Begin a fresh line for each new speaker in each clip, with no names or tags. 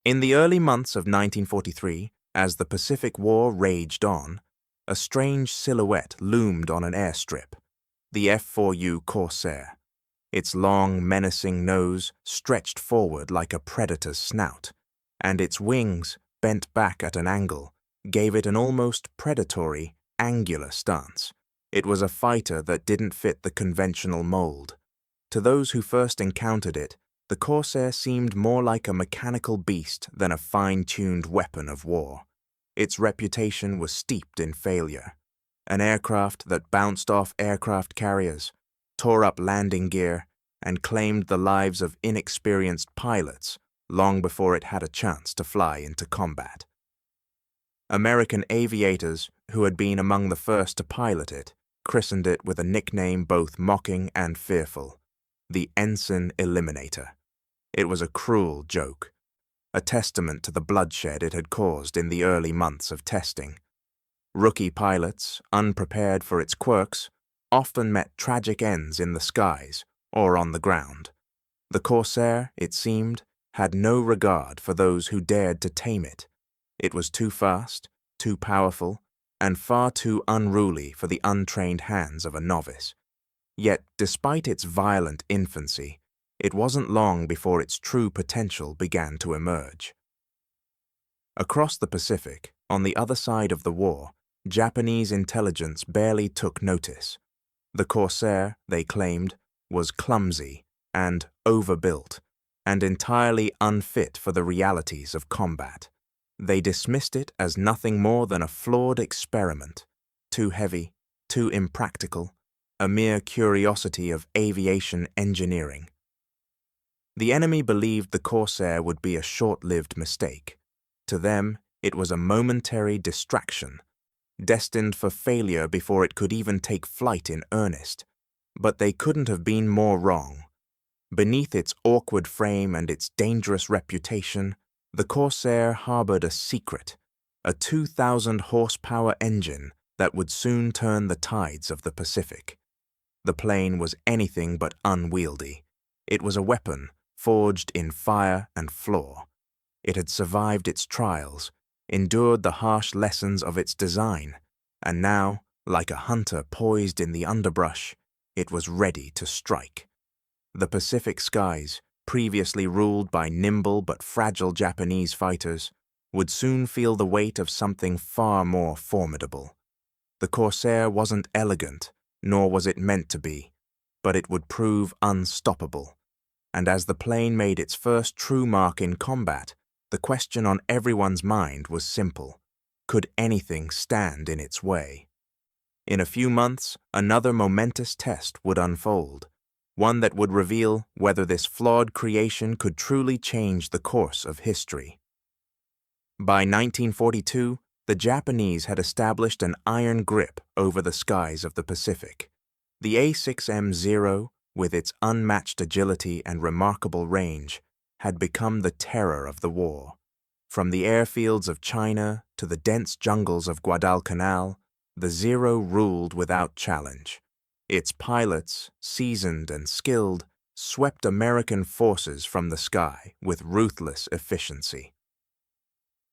In the early months of 1943, as the Pacific War raged on, a strange silhouette loomed on an airstrip, the F-4U Corsair. Its long, menacing nose stretched forward like a predator's snout, and its wings, bent back at an angle, gave it an almost predatory, angular stance. It was a fighter that didn't fit the conventional mold. To those who first encountered it, the Corsair seemed more like a mechanical beast than a fine-tuned weapon of war. Its reputation was steeped in failure. An aircraft that bounced off aircraft carriers, tore up landing gear, and claimed the lives of inexperienced pilots long before it had a chance to fly into combat. American aviators, who had been among the first to pilot it, christened it with a nickname both mocking and fearful, the Ensign Eliminator. It was a cruel joke, a testament to the bloodshed it had caused in the early months of testing. Rookie pilots, unprepared for its quirks, often met tragic ends in the skies or on the ground. The Corsair, it seemed, had no regard for those who dared to tame it. It was too fast, too powerful, and far too unruly for the untrained hands of a novice. Yet, despite its violent infancy, it wasn't long before its true potential began to emerge. Across the Pacific, on the other side of the war, Japanese intelligence barely took notice. The Corsair, they claimed, was clumsy and overbuilt, and entirely unfit for the realities of combat. They dismissed it as nothing more than a flawed experiment, too heavy, too impractical, a mere curiosity of aviation engineering. The enemy believed the Corsair would be a short-lived mistake. To them, it was a momentary distraction, destined for failure before it could even take flight in earnest. But they couldn't have been more wrong. Beneath its awkward frame and its dangerous reputation, the Corsair harbored a secret, a 2,000-horsepower engine that would soon turn the tides of the Pacific. The plane was anything but unwieldy. It was a weapon forged in fire and flaw. It had survived its trials, endured the harsh lessons of its design, and now, like a hunter poised in the underbrush, it was ready to strike. The Pacific skies, previously ruled by nimble but fragile Japanese fighters, would soon feel the weight of something far more formidable. The Corsair wasn't elegant, nor was it meant to be, but it would prove unstoppable. And as the plane made its first true mark in combat, the question on everyone's mind was simple: could anything stand in its way? In a few months, another momentous test would unfold, one that would reveal whether this flawed creation could truly change the course of history. By 1942, the Japanese had established an iron grip over the skies of the Pacific. The A6M-0, with its unmatched agility and remarkable range, had become the terror of the war. From the airfields of China to the dense jungles of Guadalcanal, the Zero ruled without challenge. Its pilots, seasoned and skilled, swept American forces from the sky with ruthless efficiency.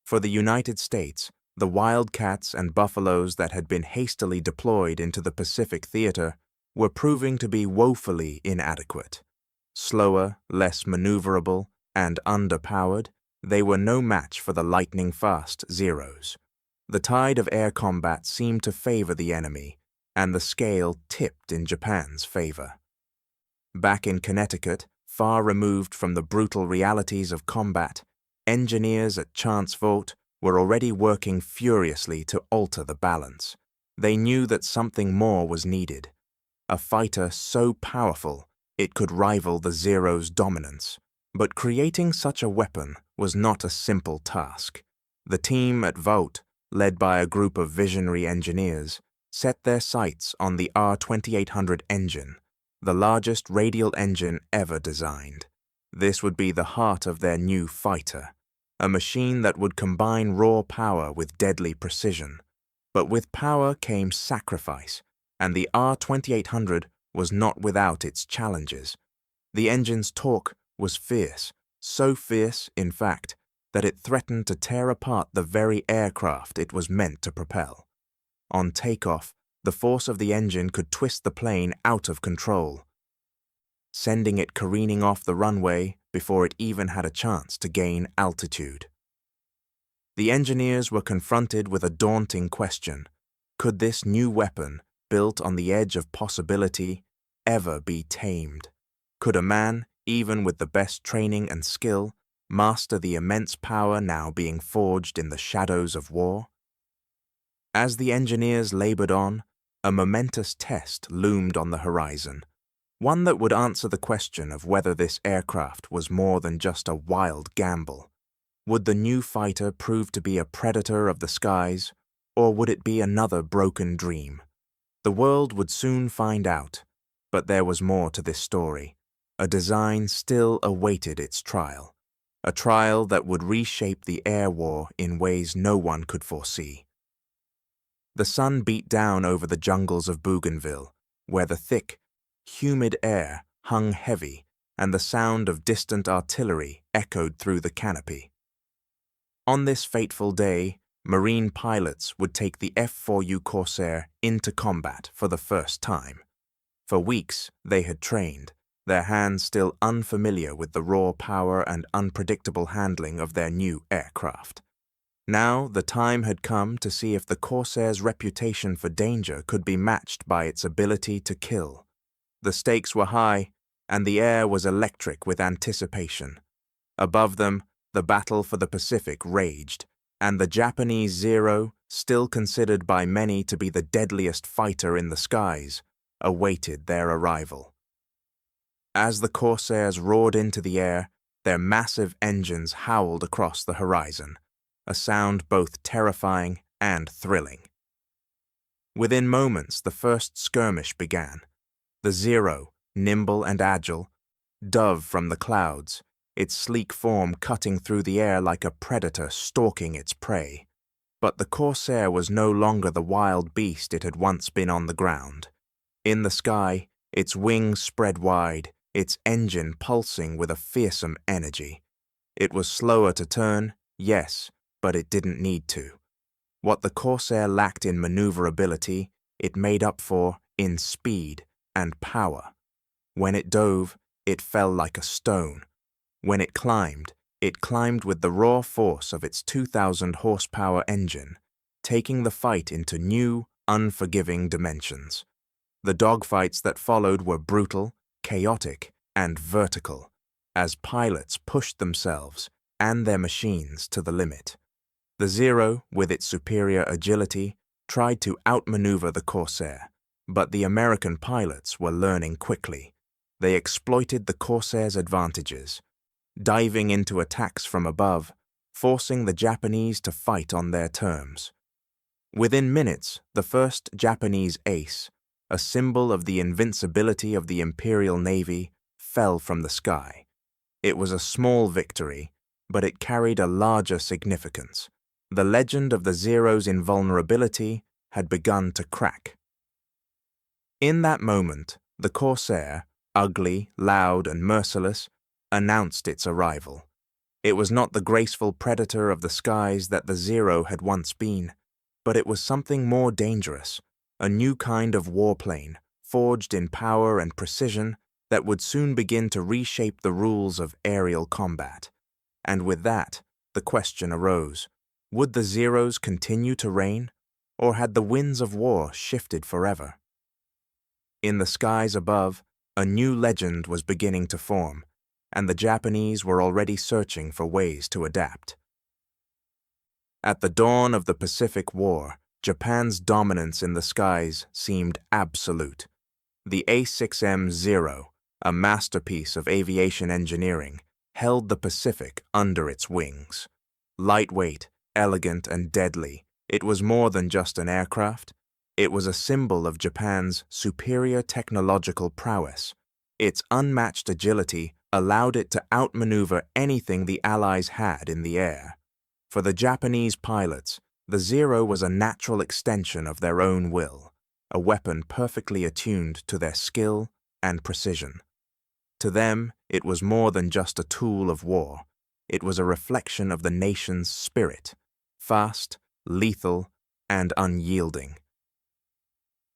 For the United States, the Wildcats and Buffaloes that had been hastily deployed into the Pacific theater were proving to be woefully inadequate. Slower, less maneuverable, and underpowered, they were no match for the lightning-fast Zeros. The tide of air combat seemed to favor the enemy, and the scale tipped in Japan's favor. Back in Connecticut, far removed from the brutal realities of combat, engineers at Chance Vought were already working furiously to alter the balance. They knew that something more was needed, a fighter so powerful it could rival the Zero's dominance. But creating such a weapon was not a simple task. The team at Vought, led by a group of visionary engineers, set their sights on the R2800 engine, the largest radial engine ever designed. This would be the heart of their new fighter, a machine that would combine raw power with deadly precision. But with power came sacrifice, and the R2800 was not without its challenges. The engine's torque was fierce, so fierce, in fact, that it threatened to tear apart the very aircraft it was meant to propel. On takeoff, the force of the engine could twist the plane out of control, sending it careening off the runway before it even had a chance to gain altitude. The engineers were confronted with a daunting question. Could this new weapon, built on the edge of possibility, ever be tamed? Could a man, even with the best training and skill, master the immense power now being forged in the shadows of war? As the engineers labored on, a momentous test loomed on the horizon, one that would answer the question of whether this aircraft was more than just a wild gamble. Would the new fighter prove to be a predator of the skies, or would it be another broken dream? The world would soon find out, but there was more to this story. A design still awaited its trial, a trial that would reshape the air war in ways no one could foresee. The sun beat down over the jungles of Bougainville, where the thick, humid air hung heavy and the sound of distant artillery echoed through the canopy. On this fateful day, Marine pilots would take the F-4U Corsair into combat for the first time. For weeks they had trained, their hands still unfamiliar with the raw power and unpredictable handling of their new aircraft. Now the time had come to see if the Corsair's reputation for danger could be matched by its ability to kill. The stakes were high, and the air was electric with anticipation. Above them, the battle for the Pacific raged, and the Japanese Zero, still considered by many to be the deadliest fighter in the skies, awaited their arrival. As the Corsairs roared into the air, their massive engines howled across the horizon, a sound both terrifying and thrilling. Within moments, the first skirmish began. The Zero, nimble and agile, dove from the clouds, its sleek form cutting through the air like a predator stalking its prey. But the Corsair was no longer the wild beast it had once been on the ground. In the sky, its wings spread wide, its engine pulsing with a fearsome energy. It was slower to turn, yes, but it didn't need to. What the Corsair lacked in maneuverability, it made up for in speed and power. When it dove, it fell like a stone. When it climbed with the raw force of its 2,000 horsepower engine, taking the fight into new, unforgiving dimensions. The dogfights that followed were brutal, chaotic, and vertical, as pilots pushed themselves and their machines to the limit. The Zero, with its superior agility, tried to outmaneuver the Corsair, but the American pilots were learning quickly. They exploited the Corsair's advantages, diving into attacks from above, forcing the Japanese to fight on their terms. Within minutes, the first Japanese ace, a symbol of the invincibility of the Imperial Navy, fell from the sky. It was a small victory, but it carried a larger significance. The legend of the Zero's invulnerability had begun to crack. In that moment, the Corsair, ugly, loud, and merciless, announced its arrival. It was not the graceful predator of the skies that the Zero had once been, but it was something more dangerous, a new kind of warplane, forged in power and precision that would soon begin to reshape the rules of aerial combat. And with that, the question arose, would the Zeros continue to reign, or had the winds of war shifted forever? In the skies above, a new legend was beginning to form, and the Japanese were already searching for ways to adapt. At the dawn of the Pacific War, Japan's dominance in the skies seemed absolute. The A6M Zero, a masterpiece of aviation engineering, held the Pacific under its wings. Lightweight, elegant, and deadly, it was more than just an aircraft. It was a symbol of Japan's superior technological prowess. Its unmatched agility allowed it to outmaneuver anything the Allies had in the air. For the Japanese pilots, the Zero was a natural extension of their own will, a weapon perfectly attuned to their skill and precision. To them, it was more than just a tool of war. It was a reflection of the nation's spirit, fast, lethal, and unyielding.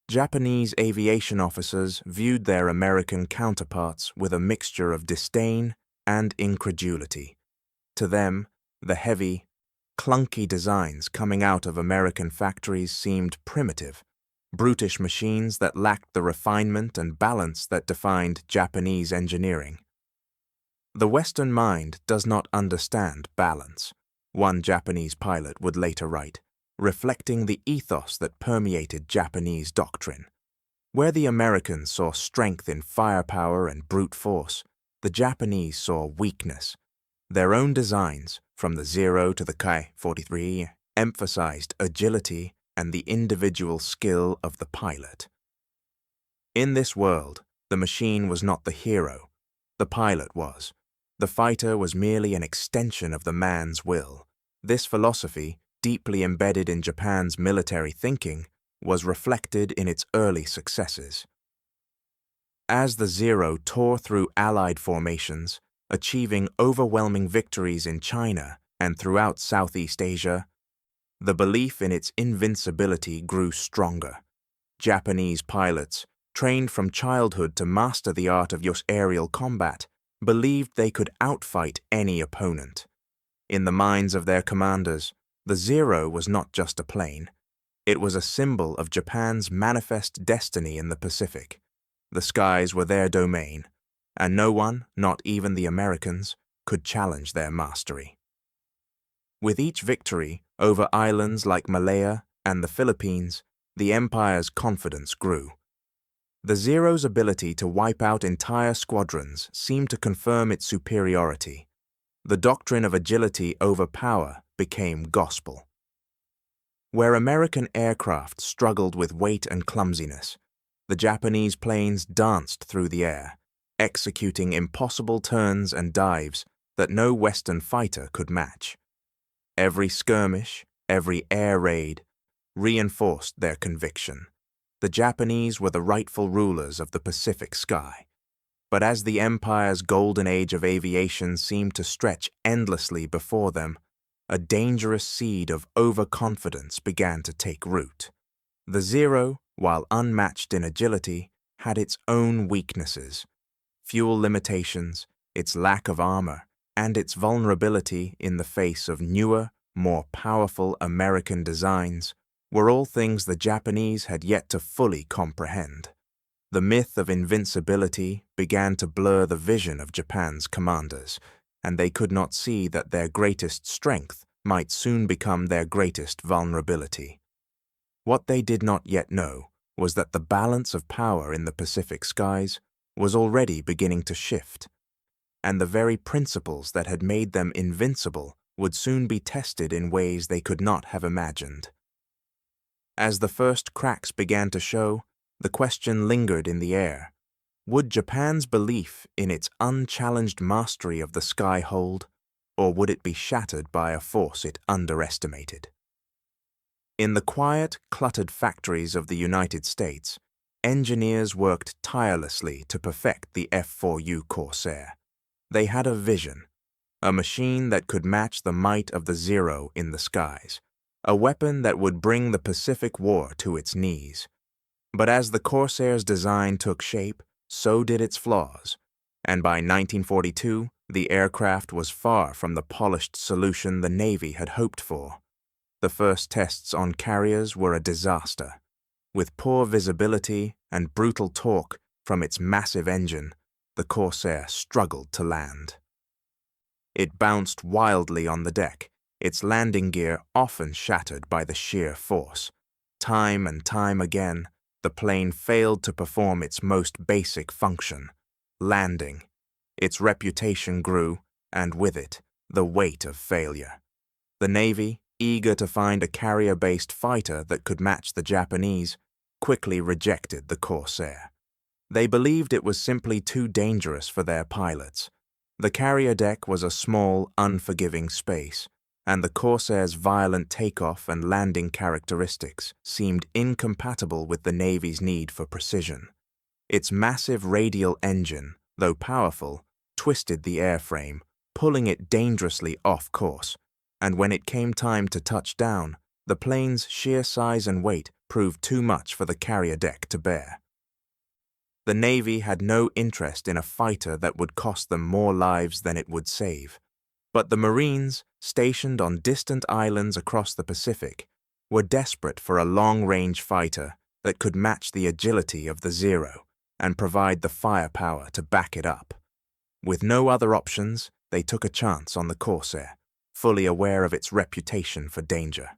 Japanese aviation officers viewed their American counterparts with a mixture of disdain and incredulity. To them, the heavy, clunky designs coming out of American factories seemed primitive, brutish machines that lacked the refinement and balance that defined Japanese engineering. "The Western mind does not understand balance," one Japanese pilot would later write, reflecting the ethos that permeated Japanese doctrine. Where the Americans saw strength in firepower and brute force, the Japanese saw weakness. Their own designs, from the Zero to the Ki-43, emphasized agility and the individual skill of the pilot. In this world, the machine was not the hero. The pilot was. The fighter was merely an extension of the man's will. This philosophy, deeply embedded in Japan's military thinking, was reflected in its early successes. As the Zero tore through Allied formations, achieving overwhelming victories in China and throughout Southeast Asia, the belief in its invincibility grew stronger. Japanese pilots, trained from childhood to master the art of aerial combat, believed they could outfight any opponent. In the minds of their commanders, the Zero was not just a plane. It was a symbol of Japan's manifest destiny in the Pacific. The skies were their domain, and no one, not even the Americans, could challenge their mastery. With each victory over islands like Malaya and the Philippines, the empire's confidence grew. The Zero's ability to wipe out entire squadrons seemed to confirm its superiority. The doctrine of agility over power became gospel. Where American aircraft struggled with weight and clumsiness, the Japanese planes danced through the air, executing impossible turns and dives that no Western fighter could match. Every skirmish, every air raid, reinforced their conviction. The Japanese were the rightful rulers of the Pacific sky. But as the empire's golden age of aviation seemed to stretch endlessly before them, a dangerous seed of overconfidence began to take root. The Zero, while unmatched in agility, had its own weaknesses. Fuel limitations, its lack of armor, and its vulnerability in the face of newer, more powerful American designs were all things the Japanese had yet to fully comprehend. The myth of invincibility began to blur the vision of Japan's commanders, and they could not see that their greatest strength might soon become their greatest vulnerability. What they did not yet know was that the balance of power in the Pacific skies was already beginning to shift, and the very principles that had made them invincible would soon be tested in ways they could not have imagined. As the first cracks began to show, the question lingered in the air. Would Japan's belief in its unchallenged mastery of the sky hold, or would it be shattered by a force it underestimated? In the quiet, cluttered factories of the United States, engineers worked tirelessly to perfect the F-4U Corsair. They had a vision, a machine that could match the might of the Zero in the skies, a weapon that would bring the Pacific War to its knees. But as the Corsair's design took shape, so did its flaws, and by 1942, the aircraft was far from the polished solution the Navy had hoped for. The first tests on carriers were a disaster. With poor visibility and brutal torque from its massive engine, the Corsair struggled to land. It bounced wildly on the deck, its landing gear often shattered by the sheer force. Time and time again, the plane failed to perform its most basic function, landing. Its reputation grew, and with it, the weight of failure. The Navy, eager to find a carrier-based fighter that could match the Japanese, quickly rejected the Corsair. They believed it was simply too dangerous for their pilots. The carrier deck was a small, unforgiving space, and the Corsair's violent takeoff and landing characteristics seemed incompatible with the Navy's need for precision. Its massive radial engine, though powerful, twisted the airframe, pulling it dangerously off course, and when it came time to touch down, the plane's sheer size and weight proved too much for the carrier deck to bear. The Navy had no interest in a fighter that would cost them more lives than it would save, but the Marines, stationed on distant islands across the Pacific, were desperate for a long-range fighter that could match the agility of the Zero and provide the firepower to back it up. With no other options, they took a chance on the Corsair, fully aware of its reputation for danger.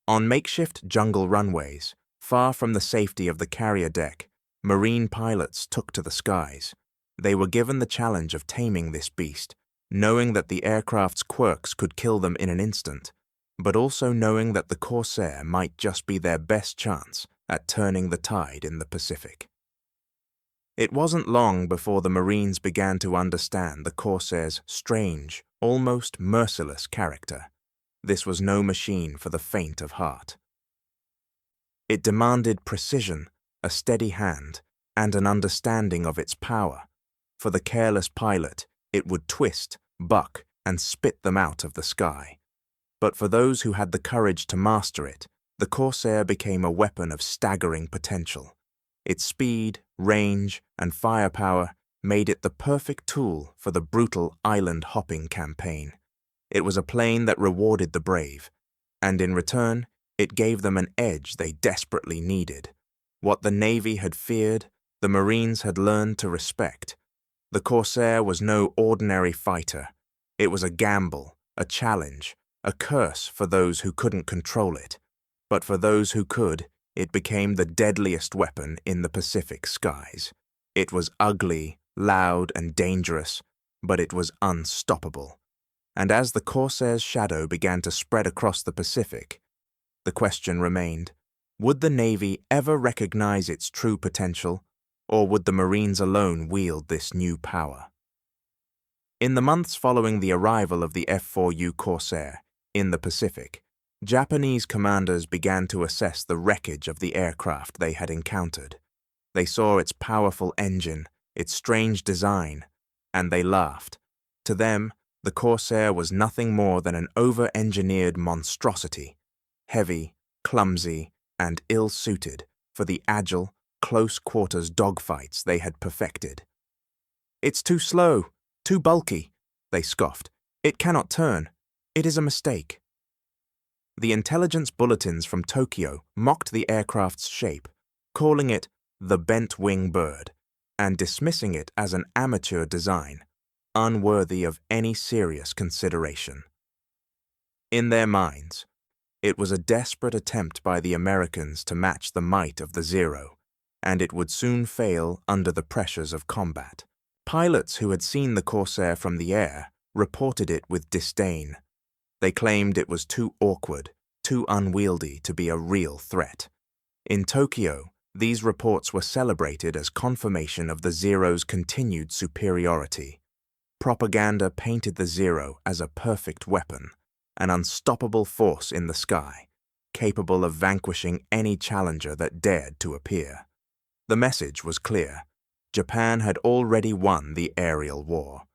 On makeshift jungle runways, far from the safety of the carrier deck, Marine pilots took to the skies. They were given the challenge of taming this beast, knowing that the aircraft's quirks could kill them in an instant, but also knowing that the Corsair might just be their best chance at turning the tide in the Pacific. It wasn't long before the Marines began to understand the Corsair's strange, almost merciless character. This was no machine for the faint of heart. It demanded precision, a steady hand, and an understanding of its power. For the careless pilot, it would twist, buck, and spit them out of the sky. But for those who had the courage to master it, the Corsair became a weapon of staggering potential. Its speed, range, and firepower made it the perfect tool for the brutal island-hopping campaign. It was a plane that rewarded the brave, and in return, it gave them an edge they desperately needed. What the Navy had feared, the Marines had learned to respect. The Corsair was no ordinary fighter. It was a gamble, a challenge, a curse for those who couldn't control it. But for those who could, it became the deadliest weapon in the Pacific skies. It was ugly, loud, and dangerous, but it was unstoppable. And as the Corsair's shadow began to spread across the Pacific, the question remained, would the Navy ever recognize its true potential, or would the Marines alone wield this new power? In the months following the arrival of the F-4U Corsair in the Pacific, Japanese commanders began to assess the wreckage of the aircraft they had encountered. They saw its powerful engine, its strange design, and they laughed. To them, the Corsair was nothing more than an over-engineered monstrosity, heavy, clumsy, and ill-suited for the agile, close-quarters dogfights they had perfected. "It's too slow, too bulky," they scoffed. "It cannot turn. It is a mistake." The intelligence bulletins from Tokyo mocked the aircraft's shape, calling it the bent-wing bird, and dismissing it as an amateur design, unworthy of any serious consideration. In their minds, it was a desperate attempt by the Americans to match the might of the Zero, and it would soon fail under the pressures of combat. Pilots who had seen the Corsair from the air reported it with disdain. They claimed it was too awkward, too unwieldy to be a real threat. In Tokyo, these reports were celebrated as confirmation of the Zero's continued superiority. Propaganda painted the Zero as a perfect weapon, an unstoppable force in the sky, capable of vanquishing any challenger that dared to appear. The message was clear. Japan had already won the aerial war.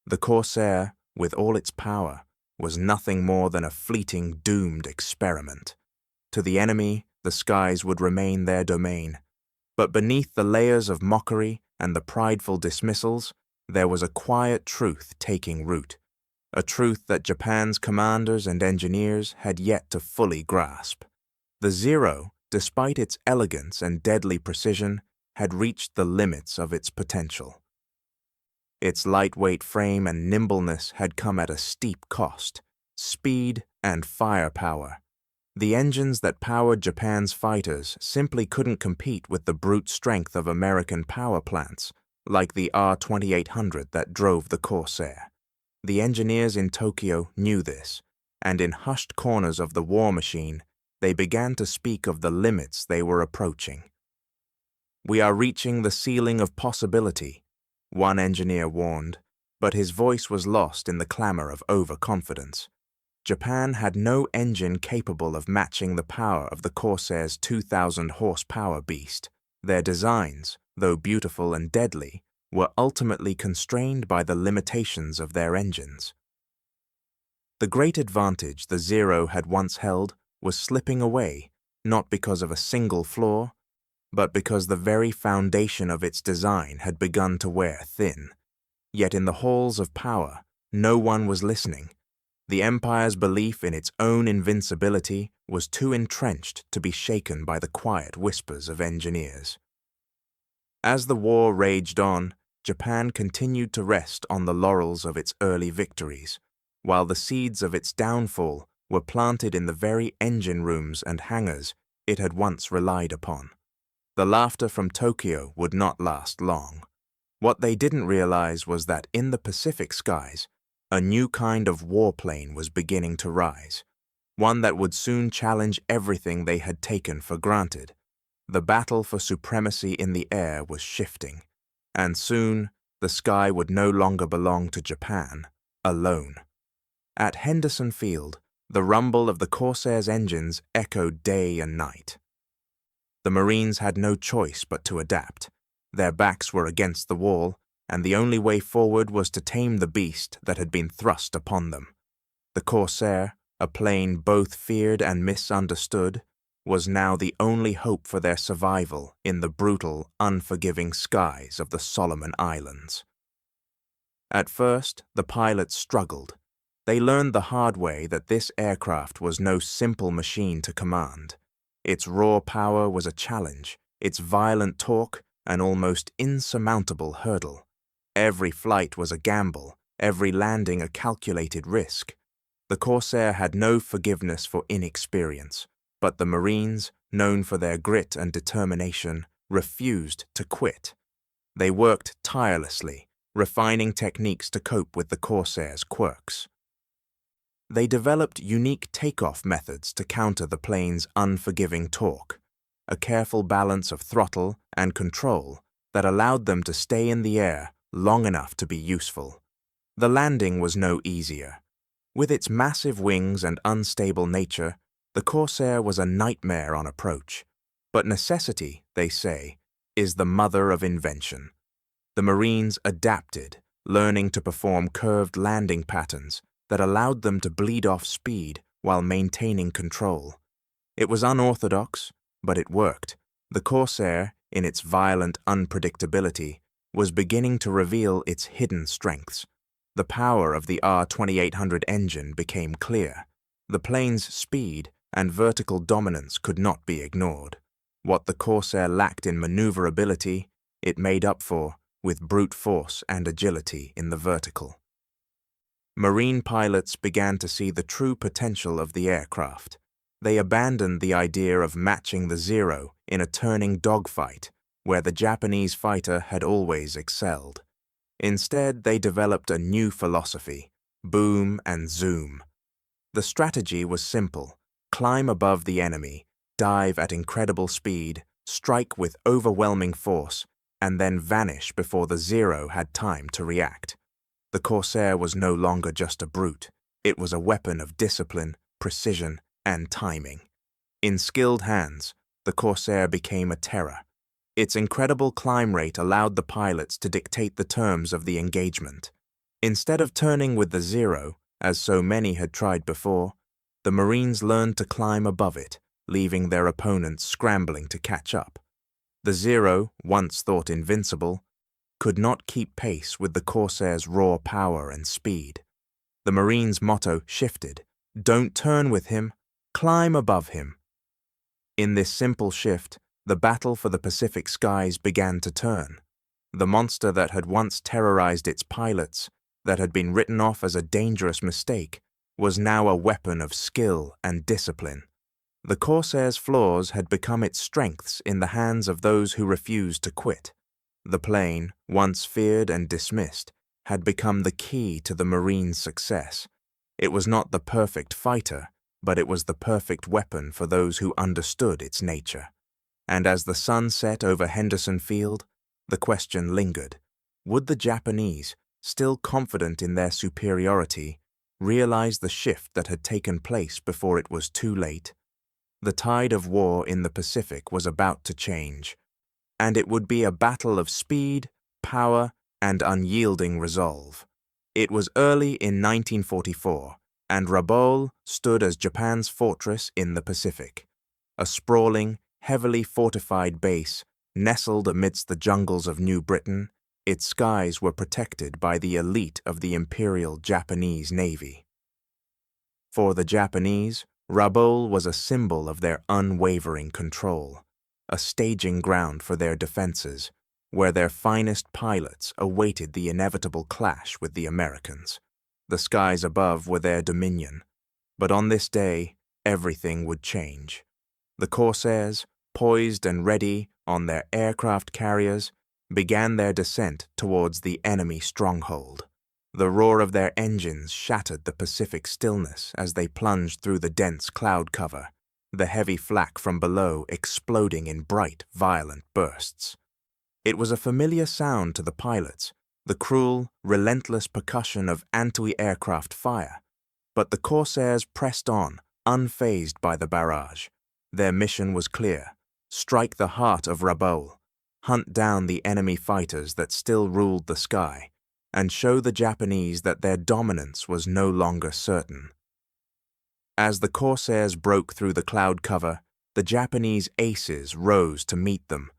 The Corsair, with all its power, was nothing more than a fleeting, doomed experiment. To the enemy, the skies would remain their domain. But beneath the layers of mockery and the prideful dismissals, there was a quiet truth taking root, a truth that Japan's commanders and engineers had yet to fully grasp. The Zero, despite its elegance and deadly precision, had reached the limits of its potential. Its lightweight frame and nimbleness had come at a steep cost, speed and firepower. The engines that powered Japan's fighters simply couldn't compete with the brute strength of American power plants, like the R-2800 that drove the Corsair. The engineers in Tokyo knew this, and in hushed corners of the war machine, they began to speak of the limits they were approaching. "We are reaching the ceiling of possibility," one engineer warned, but his voice was lost in the clamor of overconfidence. Japan had no engine capable of matching the power of the Corsair's 2,000 horsepower beast. Their designs, though beautiful and deadly, were ultimately constrained by the limitations of their engines. The great advantage the Zero had once held was slipping away, not because of a single flaw, but because the very foundation of its design had begun to wear thin. Yet in the halls of power, no one was listening. The Empire's belief in its own invincibility was too entrenched to be shaken by the quiet whispers of engineers. As the war raged on, Japan continued to rest on the laurels of its early victories, while the seeds of its downfall were planted in the very engine rooms and hangars it had once relied upon. The laughter from Tokyo would not last long. What they didn't realize was that in the Pacific skies, a new kind of warplane was beginning to rise, one that would soon challenge everything they had taken for granted. The battle for supremacy in the air was shifting, and soon the sky would no longer belong to Japan alone. At Henderson Field, the rumble of the Corsair's engines echoed day and night. The Marines had no choice but to adapt. Their backs were against the wall, and the only way forward was to tame the beast that had been thrust upon them. The Corsair, a plane both feared and misunderstood, was now the only hope for their survival in the brutal, unforgiving skies of the Solomon Islands. At first, the pilots struggled. They learned the hard way that this aircraft was no simple machine to command. Its raw power was a challenge, its violent torque an almost insurmountable hurdle. Every flight was a gamble, every landing a calculated risk. The Corsair had no forgiveness for inexperience, but the Marines, known for their grit and determination, refused to quit. They worked tirelessly, refining techniques to cope with the Corsair's quirks. They developed unique takeoff methods to counter the plane's unforgiving torque, a careful balance of throttle and control that allowed them to stay in the air long enough to be useful. The landing was no easier. With its massive wings and unstable nature, the Corsair was a nightmare on approach. But necessity, they say, is the mother of invention. The Marines adapted, learning to perform curved landing patterns that allowed them to bleed off speed while maintaining control. It was unorthodox, but it worked. The Corsair, in its violent unpredictability, was beginning to reveal its hidden strengths. The power of the R-2800 engine became clear. The plane's speed and vertical dominance could not be ignored. What the Corsair lacked in maneuverability, it made up for with brute force and agility in the vertical. Marine pilots began to see the true potential of the aircraft. They abandoned the idea of matching the Zero in a turning dogfight, where the Japanese fighter had always excelled. Instead, they developed a new philosophy: boom and zoom. The strategy was simple: climb above the enemy, dive at incredible speed, strike with overwhelming force, and then vanish before the Zero had time to react. The Corsair was no longer just a brute. It was a weapon of discipline, precision, and timing. In skilled hands, the Corsair became a terror. Its incredible climb rate allowed the pilots to dictate the terms of the engagement. Instead of turning with the Zero, as so many had tried before, the Marines learned to climb above it, leaving their opponents scrambling to catch up. The Zero, once thought invincible, could not keep pace with the Corsair's raw power and speed. The Marines' motto shifted: don't turn with him, climb above him. In this simple shift, the battle for the Pacific skies began to turn. The monster that had once terrorized its pilots, that had been written off as a dangerous mistake, was now a weapon of skill and discipline. The Corsair's flaws had become its strengths in the hands of those who refused to quit. The plane, once feared and dismissed, had become the key to the Marines' success. It was not the perfect fighter, but it was the perfect weapon for those who understood its nature. And as the sun set over Henderson Field, the question lingered: would the Japanese, still confident in their superiority, realize the shift that had taken place before it was too late? The tide of war in the Pacific was about to change, and it would be a battle of speed, power and unyielding resolve. It was early in 1944, and Rabaul stood as Japan's fortress in the Pacific, a sprawling, heavily fortified base nestled amidst the jungles of New Britain. Its skies were protected by the elite of the Imperial Japanese Navy. For the Japanese, Rabaul was a symbol of their unwavering control, a staging ground for their defenses, where their finest pilots awaited the inevitable clash with the Americans. The skies above were their dominion, but on this day, everything would change. The Corsairs, poised and ready on their aircraft carriers, began their descent towards the enemy stronghold. The roar of their engines shattered the Pacific stillness as they plunged through the dense cloud cover, the heavy flak from below exploding in bright, violent bursts. It was a familiar sound to the pilots, the cruel, relentless percussion of anti-aircraft fire. But the Corsairs pressed on, unfazed by the barrage. Their mission was clear: strike the heart of Rabaul, hunt down the enemy fighters that still ruled the sky, and show the Japanese that their dominance was no longer certain. As the Corsairs broke through the cloud cover, the Japanese aces rose to meet them.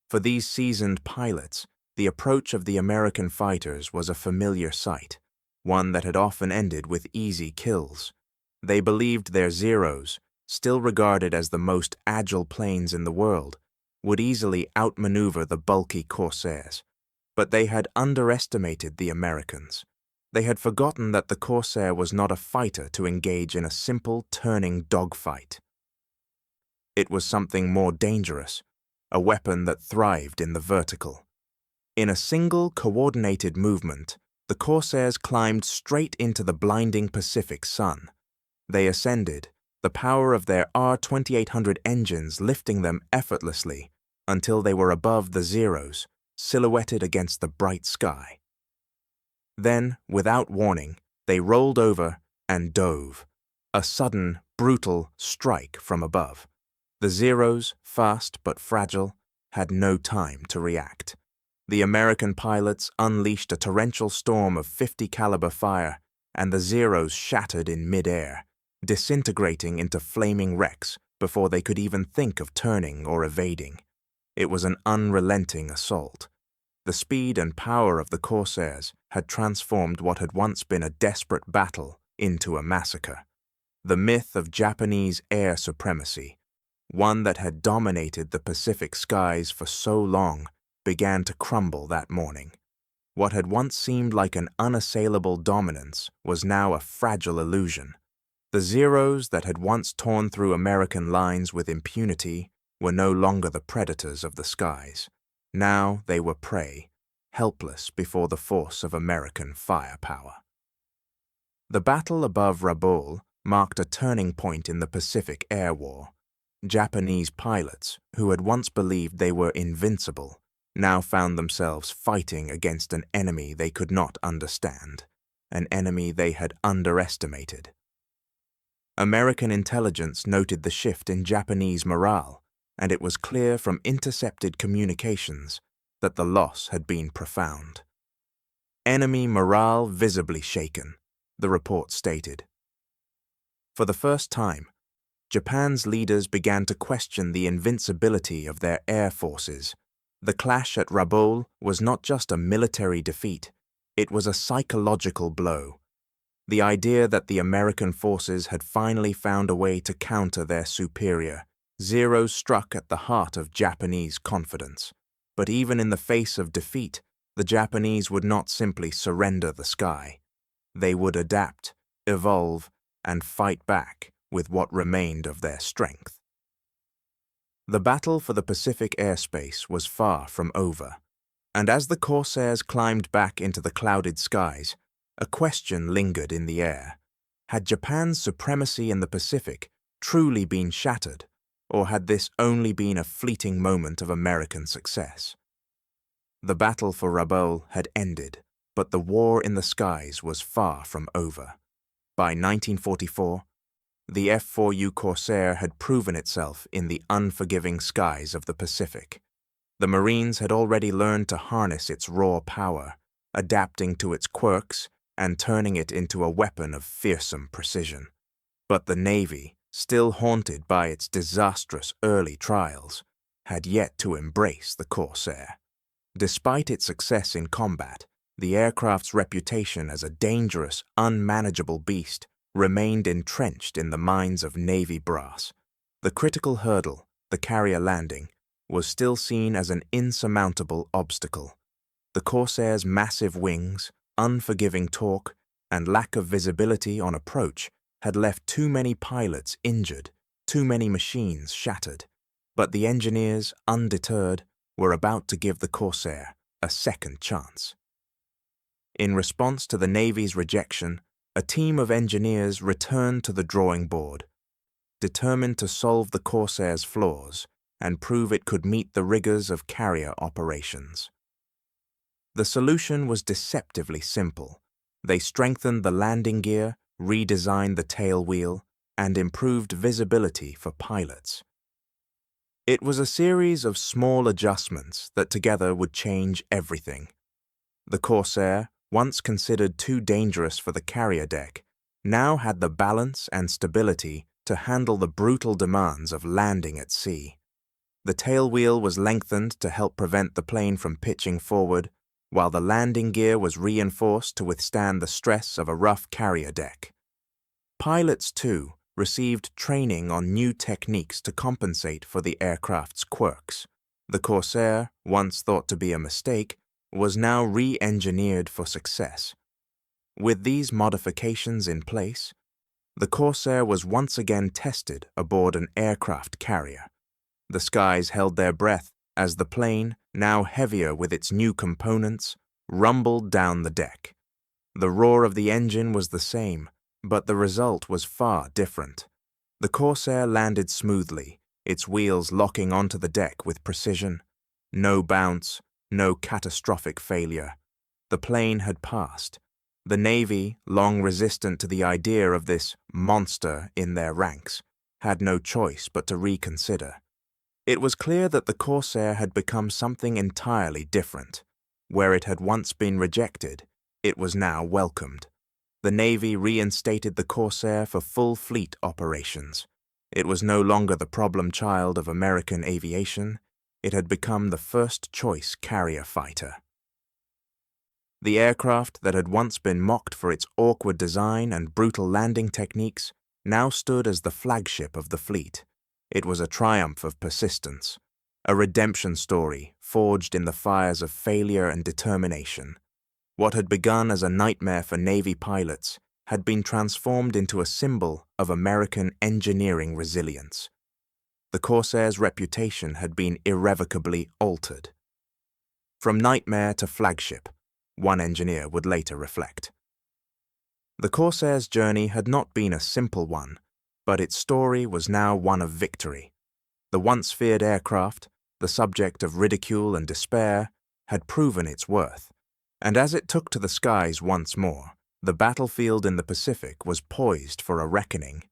For these seasoned pilots, the approach of the American fighters was a familiar sight, one that had often ended with easy kills. They believed their Zeros, still regarded as the most agile planes in the world, would easily outmaneuver the bulky Corsairs. But they had underestimated the Americans. They had forgotten that the Corsair was not a fighter to engage in a simple turning dogfight. It was something more dangerous, a weapon that thrived in the vertical. In a single coordinated movement, the Corsairs climbed straight into the blinding Pacific sun. They ascended, the power of their R-2800 engines lifting them effortlessly until they were above the Zeros, silhouetted against the bright sky. Then, without warning, they rolled over and dove, a sudden, brutal strike from above. The Zeros, fast but fragile, had no time to react. The American pilots unleashed a torrential storm of .50 caliber fire, and the Zeros shattered in mid-air, disintegrating into flaming wrecks before they could even think of turning or evading. It was an unrelenting assault. The speed and power of the Corsairs had transformed what had once been a desperate battle into a massacre. The myth of Japanese air supremacy, one that had dominated the Pacific skies for so long, began to crumble that morning. What had once seemed like an unassailable dominance was now a fragile illusion. The Zeros that had once torn through American lines with impunity were no longer the predators of the skies. Now they were prey, helpless before the force of American firepower. The battle above Rabaul marked a turning point in the Pacific Air War. Japanese pilots, who had once believed they were invincible, now found themselves fighting against an enemy they could not understand, an enemy they had underestimated. American intelligence noted the shift in Japanese morale, and it was clear from intercepted communications that the loss had been profound. Enemy morale visibly shaken, the report stated. For the first time, Japan's leaders began to question the invincibility of their air forces. The clash at Rabaul was not just a military defeat, it was a psychological blow. The idea that the American forces had finally found a way to counter their superior Zeros struck at the heart of Japanese confidence. But even in the face of defeat, the Japanese would not simply surrender the sky. They would adapt, evolve, and fight back with what remained of their strength. The battle for the Pacific airspace was far from over, and as the Corsairs climbed back into the clouded skies, a question lingered in the air. Had Japan's supremacy in the Pacific truly been shattered, or had this only been a fleeting moment of American success? The battle for Rabaul had ended, but the war in the skies was far from over. By 1944, the F-4U Corsair had proven itself in the unforgiving skies of the Pacific. The Marines had already learned to harness its raw power, adapting to its quirks and turning it into a weapon of fearsome precision. But the Navy, still haunted by its disastrous early trials, had yet to embrace the Corsair. Despite its success in combat, the aircraft's reputation as a dangerous, unmanageable beast remained entrenched in the minds of Navy brass. The critical hurdle, the carrier landing, was still seen as an insurmountable obstacle. The Corsair's massive wings, unforgiving torque, and lack of visibility on approach had left too many pilots injured, too many machines shattered. But the engineers, undeterred, were about to give the Corsair a second chance. In response to the Navy's rejection, a team of engineers returned to the drawing board, determined to solve the Corsair's flaws and prove it could meet the rigors of carrier operations. The solution was deceptively simple. They strengthened the landing gear, redesigned the tail wheel, and improved visibility for pilots. It was a series of small adjustments that together would change everything. The Corsair, once considered too dangerous for the carrier deck, now had the balance and stability to handle the brutal demands of landing at sea. The tail wheel was lengthened to help prevent the plane from pitching forward, while the landing gear was reinforced to withstand the stress of a rough carrier deck. Pilots, too, received training on new techniques to compensate for the aircraft's quirks. The Corsair, once thought to be a mistake, was now re-engineered for success. With these modifications in place, the Corsair was once again tested aboard an aircraft carrier. The skies held their breath as the plane, now heavier with its new components, rumbled down the deck. The roar of the engine was the same, but the result was far different. The Corsair landed smoothly, its wheels locking onto the deck with precision. No bounce, no catastrophic failure. The plane had passed. The Navy, long resistant to the idea of this monster in their ranks, had no choice but to reconsider. It was clear that the Corsair had become something entirely different. Where it had once been rejected, it was now welcomed. The Navy reinstated the Corsair for full fleet operations. It was no longer the problem child of American aviation. It had become the first-choice carrier fighter. The aircraft that had once been mocked for its awkward design and brutal landing techniques now stood as the flagship of the fleet. It was a triumph of persistence, a redemption story forged in the fires of failure and determination. What had begun as a nightmare for Navy pilots had been transformed into a symbol of American engineering resilience. The Corsair's reputation had been irrevocably altered. From nightmare to flagship, one engineer would later reflect. The Corsair's journey had not been a simple one, but its story was now one of victory. The once feared aircraft, the subject of ridicule and despair, had proven its worth, and as it took to the skies once more, the battlefield in the Pacific was poised for a reckoning.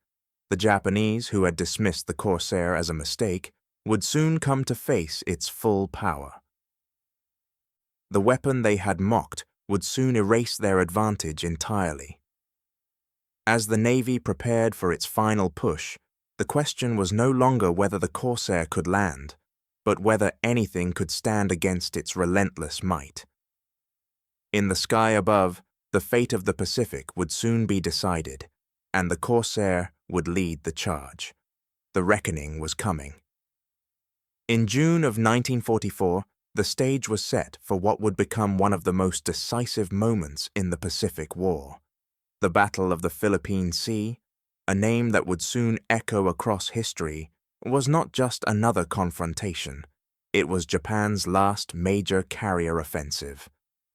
The Japanese, who had dismissed the Corsair as a mistake, would soon come to face its full power. The weapon they had mocked would soon erase their advantage entirely. As the Navy prepared for its final push, the question was no longer whether the Corsair could land, but whether anything could stand against its relentless might. In the sky above, the fate of the Pacific would soon be decided, and the Corsair would lead the charge. The reckoning was coming. In June of 1944, the stage was set for what would become one of the most decisive moments in the Pacific War. The Battle of the Philippine Sea, a name that would soon echo across history, was not just another confrontation. It was Japan's last major carrier offensive.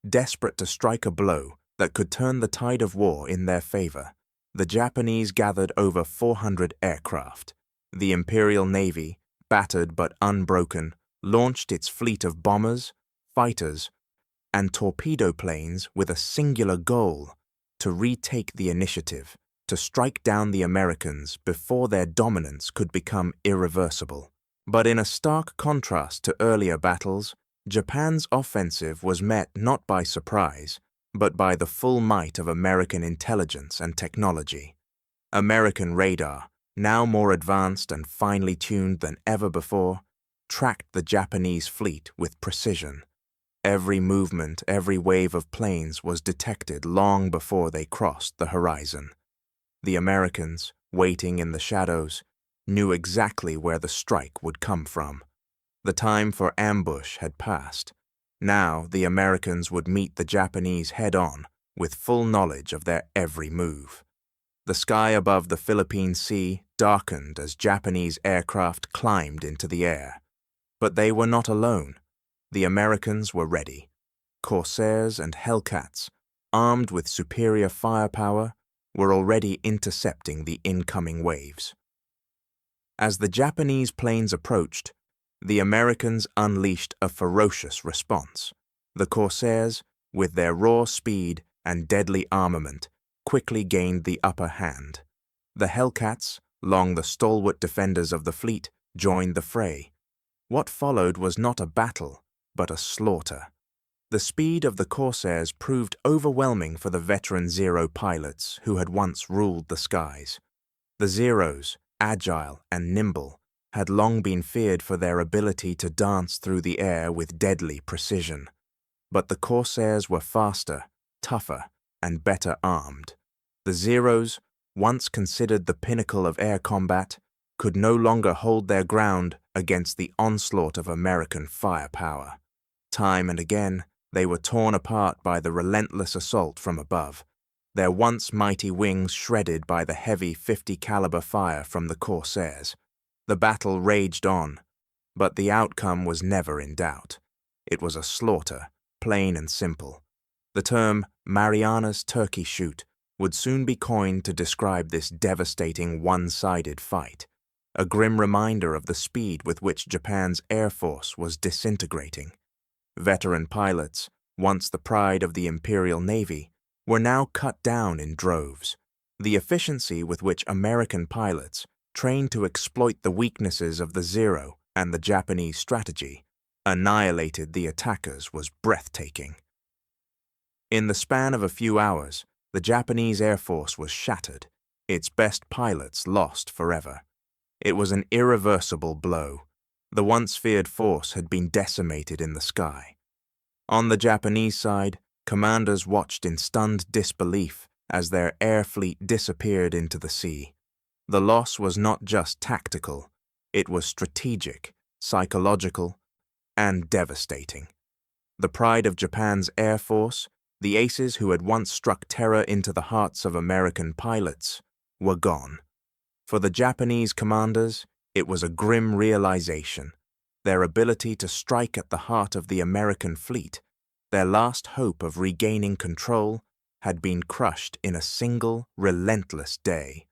Desperate to strike a blow that could turn the tide of war in their favor, the Japanese gathered over 400 aircraft. The Imperial Navy, battered but unbroken, launched its fleet of bombers, fighters, and torpedo planes with a singular goal: to retake the initiative, to strike down the Americans before their dominance could become irreversible. But in a stark contrast to earlier battles, Japan's offensive was met not by surprise, but by the full might of American intelligence and technology. American radar, now more advanced and finely tuned than ever before, tracked the Japanese fleet with precision. Every movement, every wave of planes was detected long before they crossed the horizon. The Americans, waiting in the shadows, knew exactly where the strike would come from. The time for ambush had passed. Now the Americans would meet the Japanese head-on with full knowledge of their every move. The sky above the Philippine Sea darkened as Japanese aircraft climbed into the air. But they were not alone. The Americans were ready. Corsairs and Hellcats, armed with superior firepower, were already intercepting the incoming waves. As the Japanese planes approached, the Americans unleashed a ferocious response. The Corsairs, with their raw speed and deadly armament, quickly gained the upper hand. The Hellcats, long the stalwart defenders of the fleet, joined the fray. What followed was not a battle, but a slaughter. The speed of the Corsairs proved overwhelming for the veteran Zero pilots who had once ruled the skies. The Zeros, agile and nimble, had long been feared for their ability to dance through the air with deadly precision. But the Corsairs were faster, tougher, and better armed. The Zeros, once considered the pinnacle of air combat, could no longer hold their ground against the onslaught of American firepower. Time and again, they were torn apart by the relentless assault from above, their once mighty wings shredded by the heavy .50 caliber fire from the Corsairs. The battle raged on, but the outcome was never in doubt. It was a slaughter, plain and simple. The term Mariana's turkey shoot would soon be coined to describe this devastating one-sided fight, a grim reminder of the speed with which Japan's air force was disintegrating. Veteran pilots, once the pride of the Imperial Navy, were now cut down in droves. The efficiency with which American pilots, trained to exploit the weaknesses of the Zero and the Japanese strategy, annihilated the attackers was breathtaking. In the span of a few hours, the Japanese Air Force was shattered, its best pilots lost forever. It was an irreversible blow. The once feared force had been decimated in the sky. On the Japanese side, commanders watched in stunned disbelief as their air fleet disappeared into the sea. The loss was not just tactical, it was strategic, psychological, and devastating. The pride of Japan's Air Force, the aces who had once struck terror into the hearts of American pilots, were gone. For the Japanese commanders, it was a grim realization. Their ability to strike at the heart of the American fleet, their last hope of regaining control, had been crushed in a single, relentless day.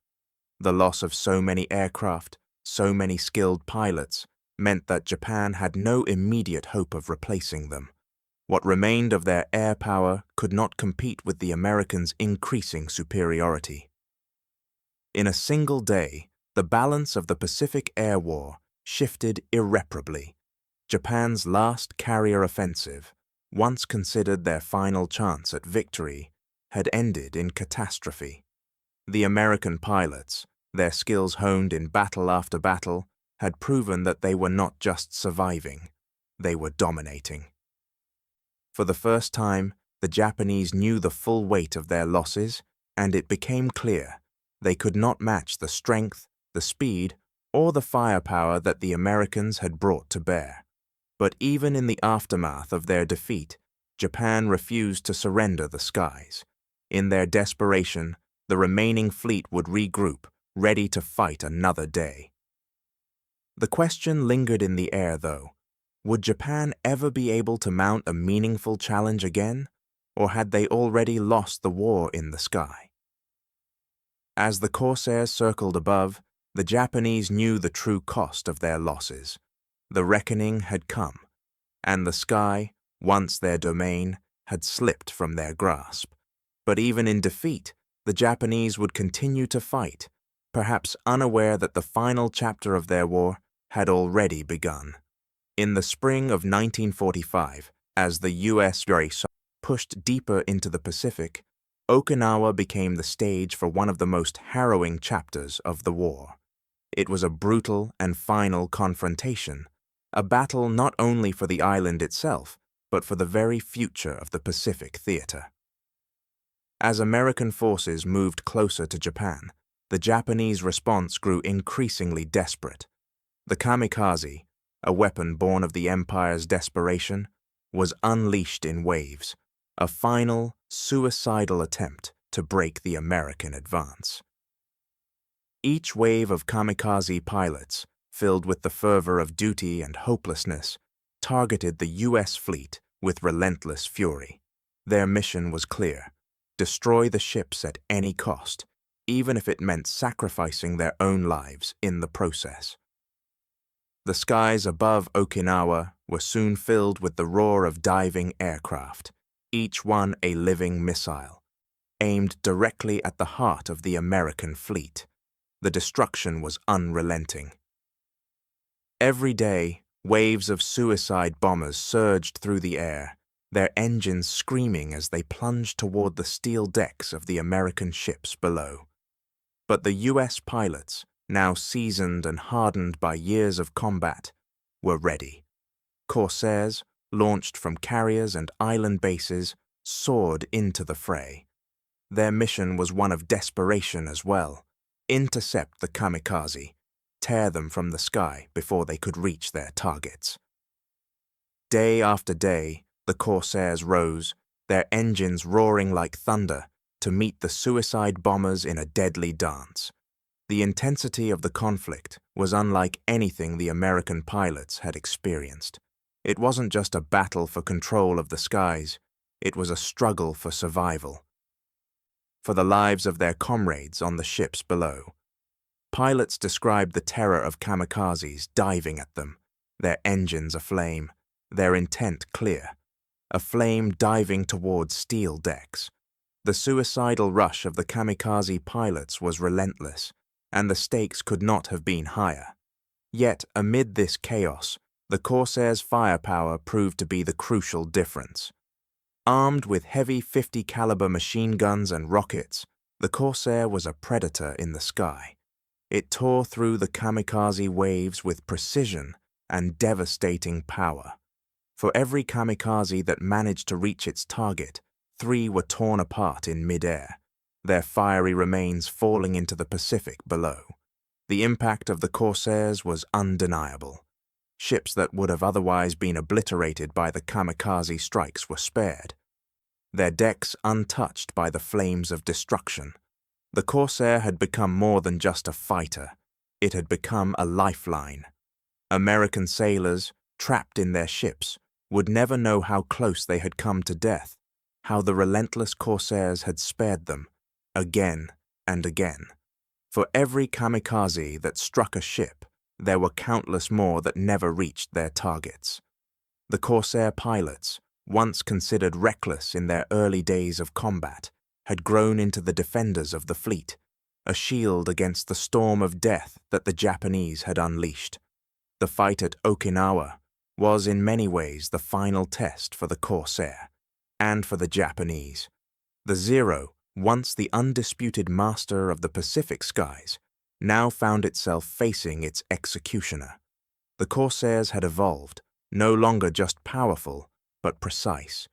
The loss of so many aircraft, so many skilled pilots, meant that Japan had no immediate hope of replacing them. What remained of their air power could not compete with the Americans' increasing superiority. In a single day, the balance of the Pacific Air War shifted irreparably. Japan's last carrier offensive, once considered their final chance at victory, had ended in catastrophe. The American pilots, their skills honed in battle after battle, had proven that they were not just surviving, they were dominating. For the first time, the Japanese knew the full weight of their losses, and it became clear they could not match the strength, the speed, or the firepower that the Americans had brought to bear. But even in the aftermath of their defeat, Japan refused to surrender the skies. In their desperation, the remaining fleet would regroup, ready to fight another day. The question lingered in the air, though. Would Japan ever be able to mount a meaningful challenge again, or had they already lost the war in the sky? As the Corsairs circled above, the Japanese knew the true cost of their losses. The reckoning had come, and the sky, once their domain, had slipped from their grasp. But even in defeat, the Japanese would continue to fight, perhaps unaware that the final chapter of their war had already begun. In the spring of 1945, as the U.S. pushed deeper into the Pacific, Okinawa became the stage for one of the most harrowing chapters of the war. It was a brutal and final confrontation, a battle not only for the island itself, but for the very future of the Pacific theater. As American forces moved closer to Japan, the Japanese response grew increasingly desperate. The kamikaze, a weapon born of the Empire's desperation, was unleashed in waves, a final, suicidal attempt to break the American advance. Each wave of kamikaze pilots, filled with the fervor of duty and hopelessness, targeted the U.S. fleet with relentless fury. Their mission was clear: destroy the ships at any cost, even if it meant sacrificing their own lives in the process. The skies above Okinawa were soon filled with the roar of diving aircraft, each one a living missile, aimed directly at the heart of the American fleet. The destruction was unrelenting. Every day, waves of suicide bombers surged through the air, their engines screaming as they plunged toward the steel decks of the American ships below. But the U.S. pilots, now seasoned and hardened by years of combat, were ready. Corsairs, launched from carriers and island bases, soared into the fray. Their mission was one of desperation as well: intercept the kamikaze, tear them from the sky before they could reach their targets. Day after day, the Corsairs rose, their engines roaring like thunder, to meet the suicide bombers in a deadly dance. The intensity of the conflict was unlike anything the American pilots had experienced. It wasn't just a battle for control of the skies, it was a struggle for survival, for the lives of their comrades on the ships below. Pilots described the terror of kamikazes diving at them, their engines aflame, their intent clear, a flame diving towards steel decks. The suicidal rush of the kamikaze pilots was relentless, and the stakes could not have been higher. Yet, amid this chaos, the Corsairs' firepower proved to be the crucial difference. Armed with heavy .50 caliber machine guns and rockets, the Corsair was a predator in the sky. It tore through the kamikaze waves with precision and devastating power. For every kamikaze that managed to reach its target, 3 were torn apart in mid-air, their fiery remains falling into the Pacific below. The impact of the Corsairs was undeniable. Ships that would have otherwise been obliterated by the kamikaze strikes were spared, their decks untouched by the flames of destruction. The Corsair had become more than just a fighter. It had become a lifeline. American sailors, trapped in their ships, would never know how close they had come to death, how the relentless Corsairs had spared them, again and again. For every kamikaze that struck a ship, there were countless more that never reached their targets. The Corsair pilots, once considered reckless in their early days of combat, had grown into the defenders of the fleet, a shield against the storm of death that the Japanese had unleashed. The fight at Okinawa was in many ways the final test for the Corsair, and for the Japanese. The Zero, once the undisputed master of the Pacific skies, now found itself facing its executioner. The Corsairs had evolved, no longer just powerful, but precise.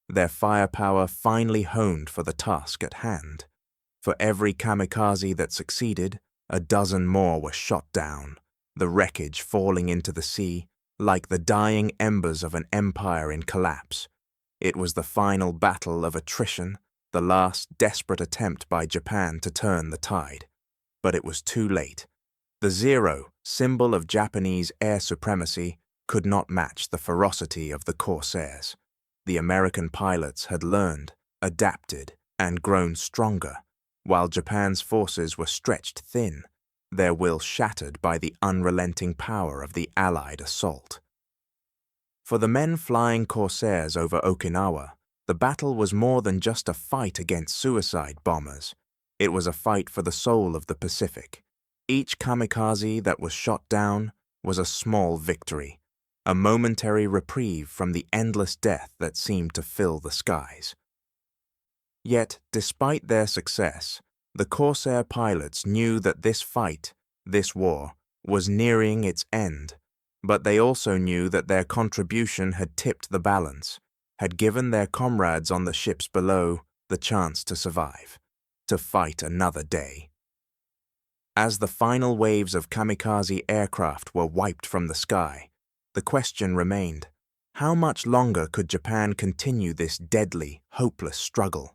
Their firepower finely honed for the task at hand. For every kamikaze that succeeded, a dozen more were shot down, the wreckage falling into the sea like the dying embers of an empire in collapse. It was the final battle of attrition, the last desperate attempt by Japan to turn the tide. But it was too late. The Zero, symbol of Japanese air supremacy, could not match the ferocity of the Corsairs. The American pilots had learned, adapted, and grown stronger, while Japan's forces were stretched thin, their will shattered by the unrelenting power of the Allied assault. For the men flying Corsairs over Okinawa, the battle was more than just a fight against suicide bombers. It was a fight for the soul of the Pacific. Each kamikaze that was shot down, was a small victory, a momentary reprieve from the endless death that seemed to fill the skies. Yet, despite their success, the Corsair pilots knew that this fight, this war, was nearing its end, but they also knew that their contribution had tipped the balance, had given their comrades on the ships below the chance to survive, to fight another day. As the final waves of kamikaze aircraft were wiped from the sky, the question remained, how much longer could Japan continue this deadly, hopeless struggle?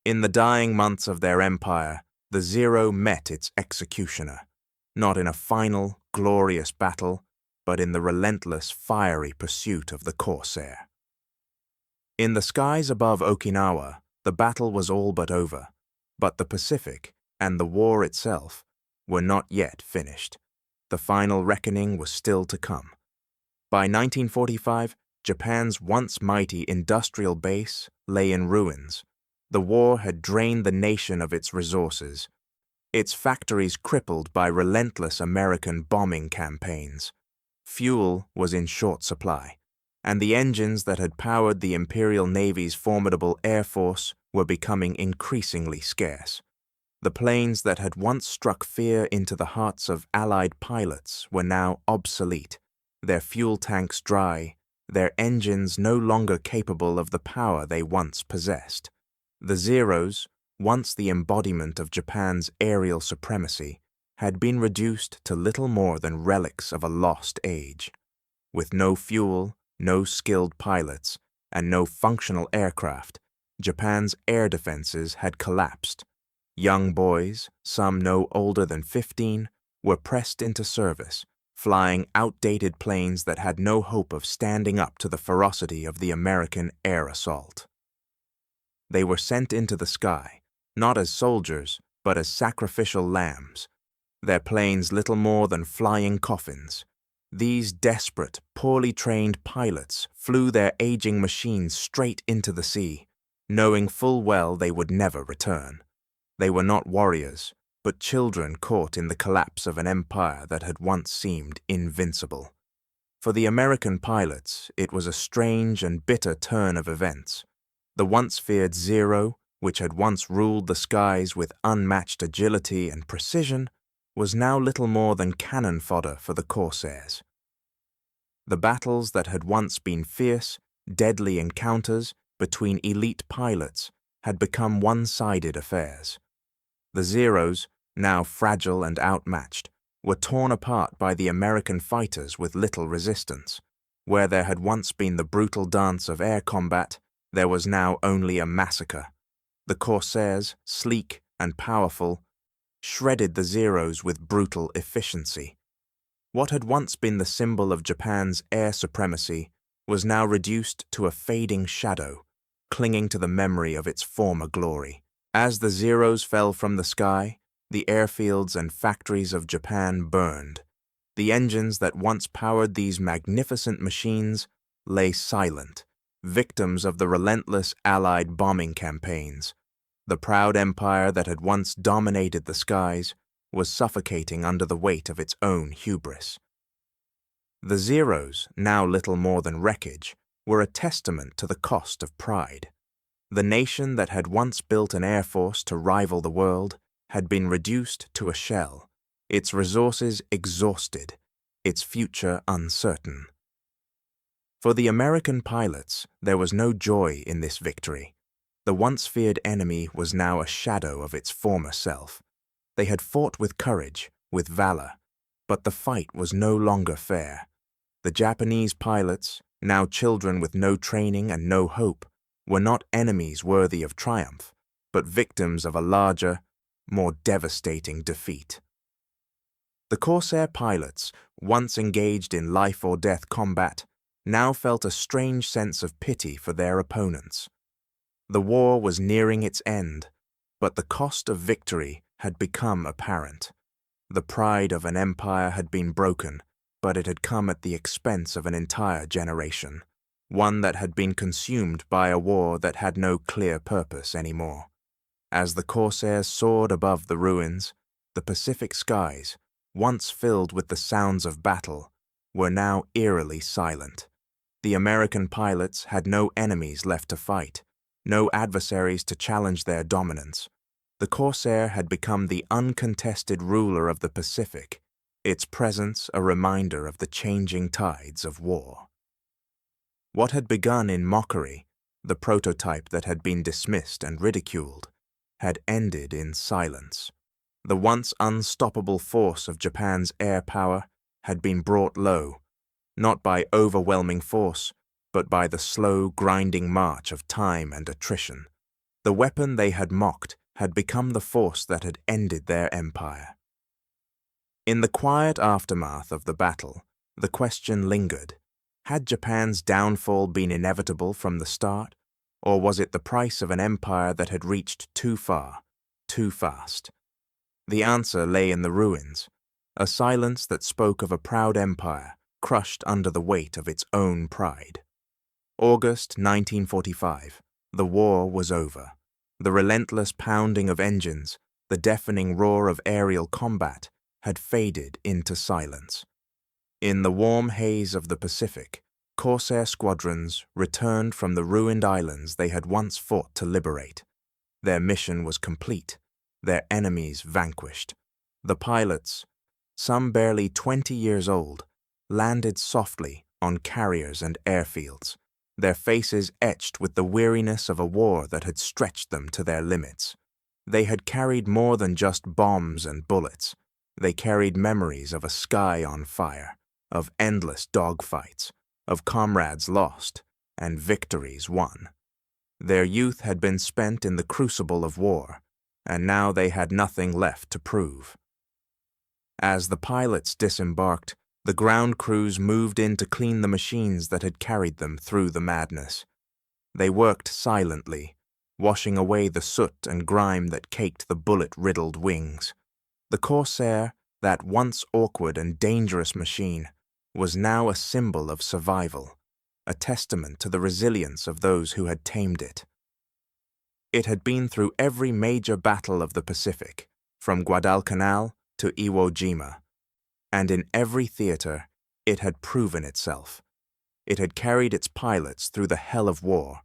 In the dying months of their empire, the Zero met its executioner, not in a final, glorious battle, but in the relentless, fiery pursuit of the Corsair. In the skies above Okinawa, the battle was all but over, but the Pacific, and the war itself, were not yet finished. The final reckoning was still to come. By 1945, Japan's once mighty industrial base lay in ruins. The war had drained the nation of its resources, its factories crippled by relentless American bombing campaigns. Fuel was in short supply, and the engines that had powered the Imperial Navy's formidable air force were becoming increasingly scarce. The planes that had once struck fear into the hearts of Allied pilots were now obsolete, their fuel tanks dry, their engines no longer capable of the power they once possessed. The Zeros, once the embodiment of Japan's aerial supremacy, had been reduced to little more than relics of a lost age. With no fuel, no skilled pilots, and no functional aircraft, Japan's air defenses had collapsed. Young boys, some no older than 15, were pressed into service, flying outdated planes that had no hope of standing up to the ferocity of the American air assault. They were sent into the sky, not as soldiers, but as sacrificial lambs, their planes little more than flying coffins. These desperate, poorly trained pilots flew their aging machines straight into the sea, knowing full well they would never return. They were not warriors, but children caught in the collapse of an empire that had once seemed invincible. For the American pilots, it was a strange and bitter turn of events. The once feared Zero, which had once ruled the skies with unmatched agility and precision, was now little more than cannon fodder for the Corsairs. The battles that had once been fierce, deadly encounters between elite pilots had become one-sided affairs. The Zeros, now fragile and outmatched, were torn apart by the American fighters with little resistance. Where there had once been the brutal dance of air combat, there was now only a massacre. The Corsairs, sleek and powerful, shredded the Zeros with brutal efficiency. What had once been the symbol of Japan's air supremacy was now reduced to a fading shadow, clinging to the memory of its former glory. As the Zeros fell from the sky, the airfields and factories of Japan burned. The engines that once powered these magnificent machines lay silent, victims of the relentless Allied bombing campaigns. The proud empire that had once dominated the skies was suffocating under the weight of its own hubris. The Zeros, now little more than wreckage, were a testament to the cost of pride. The nation that had once built an air force to rival the world had been reduced to a shell, its resources exhausted, its future uncertain. For the American pilots, there was no joy in this victory. The once feared enemy was now a shadow of its former self. They had fought with courage, with valor, but the fight was no longer fair. The Japanese pilots, now children with no training and no hope, were not enemies worthy of triumph, but victims of a larger, more devastating defeat. The Corsair pilots, once engaged in life-or-death combat, now felt a strange sense of pity for their opponents. The war was nearing its end, but the cost of victory had become apparent. The pride of an empire had been broken, but it had come at the expense of an entire generation, one that had been consumed by a war that had no clear purpose anymore. As the Corsairs soared above the ruins, the Pacific skies, once filled with the sounds of battle, were now eerily silent. The American pilots had no enemies left to fight, no adversaries to challenge their dominance. The Corsair had become the uncontested ruler of the Pacific, its presence a reminder of the changing tides of war. What had begun in mockery, the prototype that had been dismissed and ridiculed, had ended in silence. The once unstoppable force of Japan's air power had been brought low, not by overwhelming force, but by the slow, grinding march of time and attrition. The weapon they had mocked had become the force that had ended their empire. In the quiet aftermath of the battle, the question lingered: had Japan's downfall been inevitable from the start, or was it the price of an empire that had reached too far, too fast? The answer lay in the ruins, a silence that spoke of a proud empire crushed under the weight of its own pride. August 1945. The war was over. The relentless pounding of engines, the deafening roar of aerial combat, had faded into silence. In the warm haze of the Pacific, Corsair squadrons returned from the ruined islands they had once fought to liberate. Their mission was complete, their enemies vanquished. The pilots, some barely 20 years old, landed softly on carriers and airfields, their faces etched with the weariness of a war that had stretched them to their limits. They had carried more than just bombs and bullets. They carried memories of a sky on fire, of endless dogfights, of comrades lost and victories won. Their youth had been spent in the crucible of war, and now they had nothing left to prove. As the pilots disembarked, the ground crews moved in to clean the machines that had carried them through the madness. They worked silently, washing away the soot and grime that caked the bullet-riddled wings. The Corsair, that once awkward and dangerous machine, was now a symbol of survival, a testament to the resilience of those who had tamed it. It had been through every major battle of the Pacific, from Guadalcanal to Iwo Jima, and in every theater it had proven itself. It had carried its pilots through the hell of war,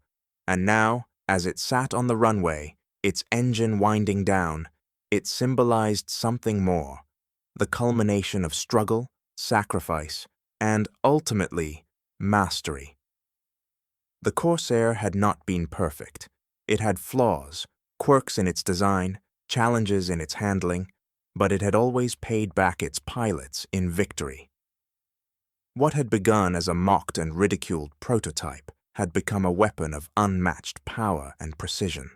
and now, as it sat on the runway, its engine winding down, it symbolized something more, the culmination of struggle, sacrifice, and, ultimately, mastery. The Corsair had not been perfect. It had flaws, quirks in its design, challenges in its handling, but it had always paid back its pilots in victory. What had begun as a mocked and ridiculed prototype had become a weapon of unmatched power and precision.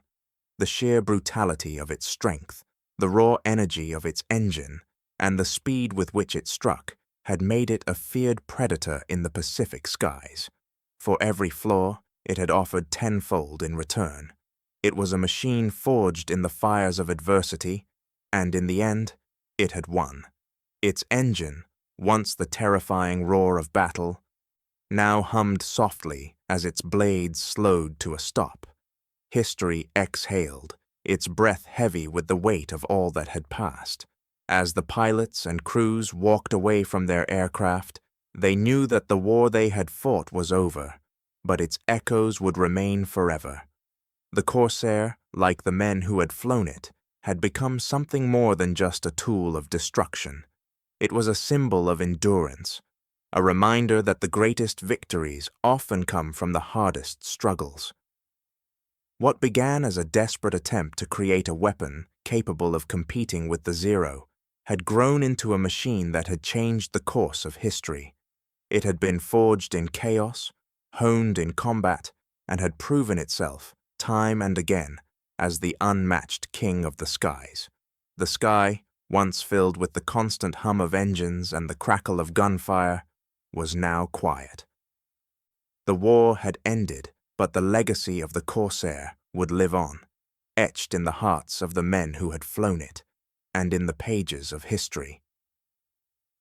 The sheer brutality of its strength, the raw energy of its engine, and the speed with which it struck had made it a feared predator in the Pacific skies. For every flaw, it had offered tenfold in return. It was a machine forged in the fires of adversity, and in the end, it had won. Its engine, once the terrifying roar of battle, now hummed softly as its blades slowed to a stop. History exhaled, its breath heavy with the weight of all that had passed. As the pilots and crews walked away from their aircraft, they knew that the war they had fought was over, but its echoes would remain forever. The Corsair, like the men who had flown it, had become something more than just a tool of destruction. It was a symbol of endurance, a reminder that the greatest victories often come from the hardest struggles. What began as a desperate attempt to create a weapon capable of competing with the Zero had grown into a machine that had changed the course of history. It had been forged in chaos, honed in combat, and had proven itself, time and again, as the unmatched king of the skies. The sky, once filled with the constant hum of engines and the crackle of gunfire, was now quiet. The war had ended, but the legacy of the Corsair would live on, etched in the hearts of the men who had flown it, and in the pages of history.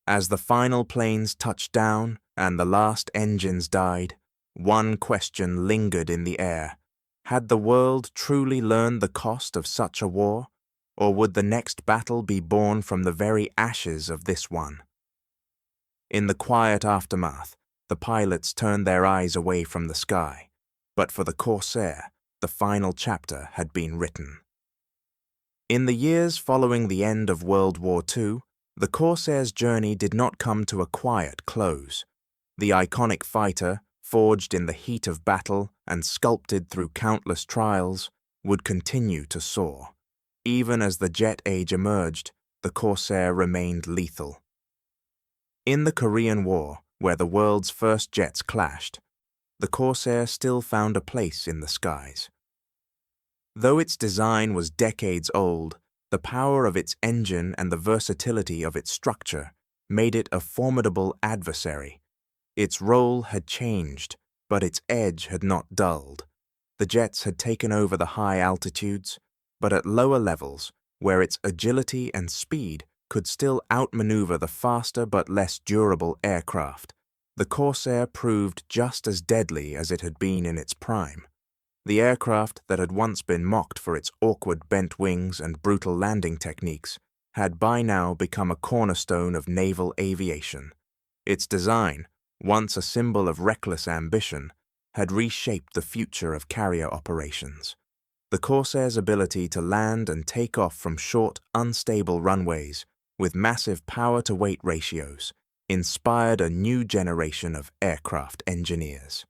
As the final planes touched down and the last engines died, one question lingered in the air. Had the world truly learned the cost of such a war, Or would the next battle be born from the very ashes of this one? In the quiet aftermath, the pilots turned their eyes away from the sky, but for the Corsair, the final chapter had been written. In the years following the end of World War II, the Corsair's journey did not come to a quiet close. The iconic fighter, forged in the heat of battle and sculpted through countless trials, would continue to soar. Even as the jet age emerged, the Corsair remained lethal. In the Korean War, where the world's first jets clashed, the Corsair still found a place in the skies. Though its design was decades old, the power of its engine and the versatility of its structure made it a formidable adversary. Its role had changed, but its edge had not dulled. The jets had taken over the high altitudes, but at lower levels, where its agility and speed could still outmaneuver the faster but less durable aircraft, the Corsair proved just as deadly as it had been in its prime. The aircraft that had once been mocked for its awkward bent wings and brutal landing techniques had by now become a cornerstone of naval aviation. Its design, once a symbol of reckless ambition, had reshaped the future of carrier operations. The Corsair's ability to land and take off from short, unstable runways with massive power-to-weight ratios inspired a new generation of aircraft engineers.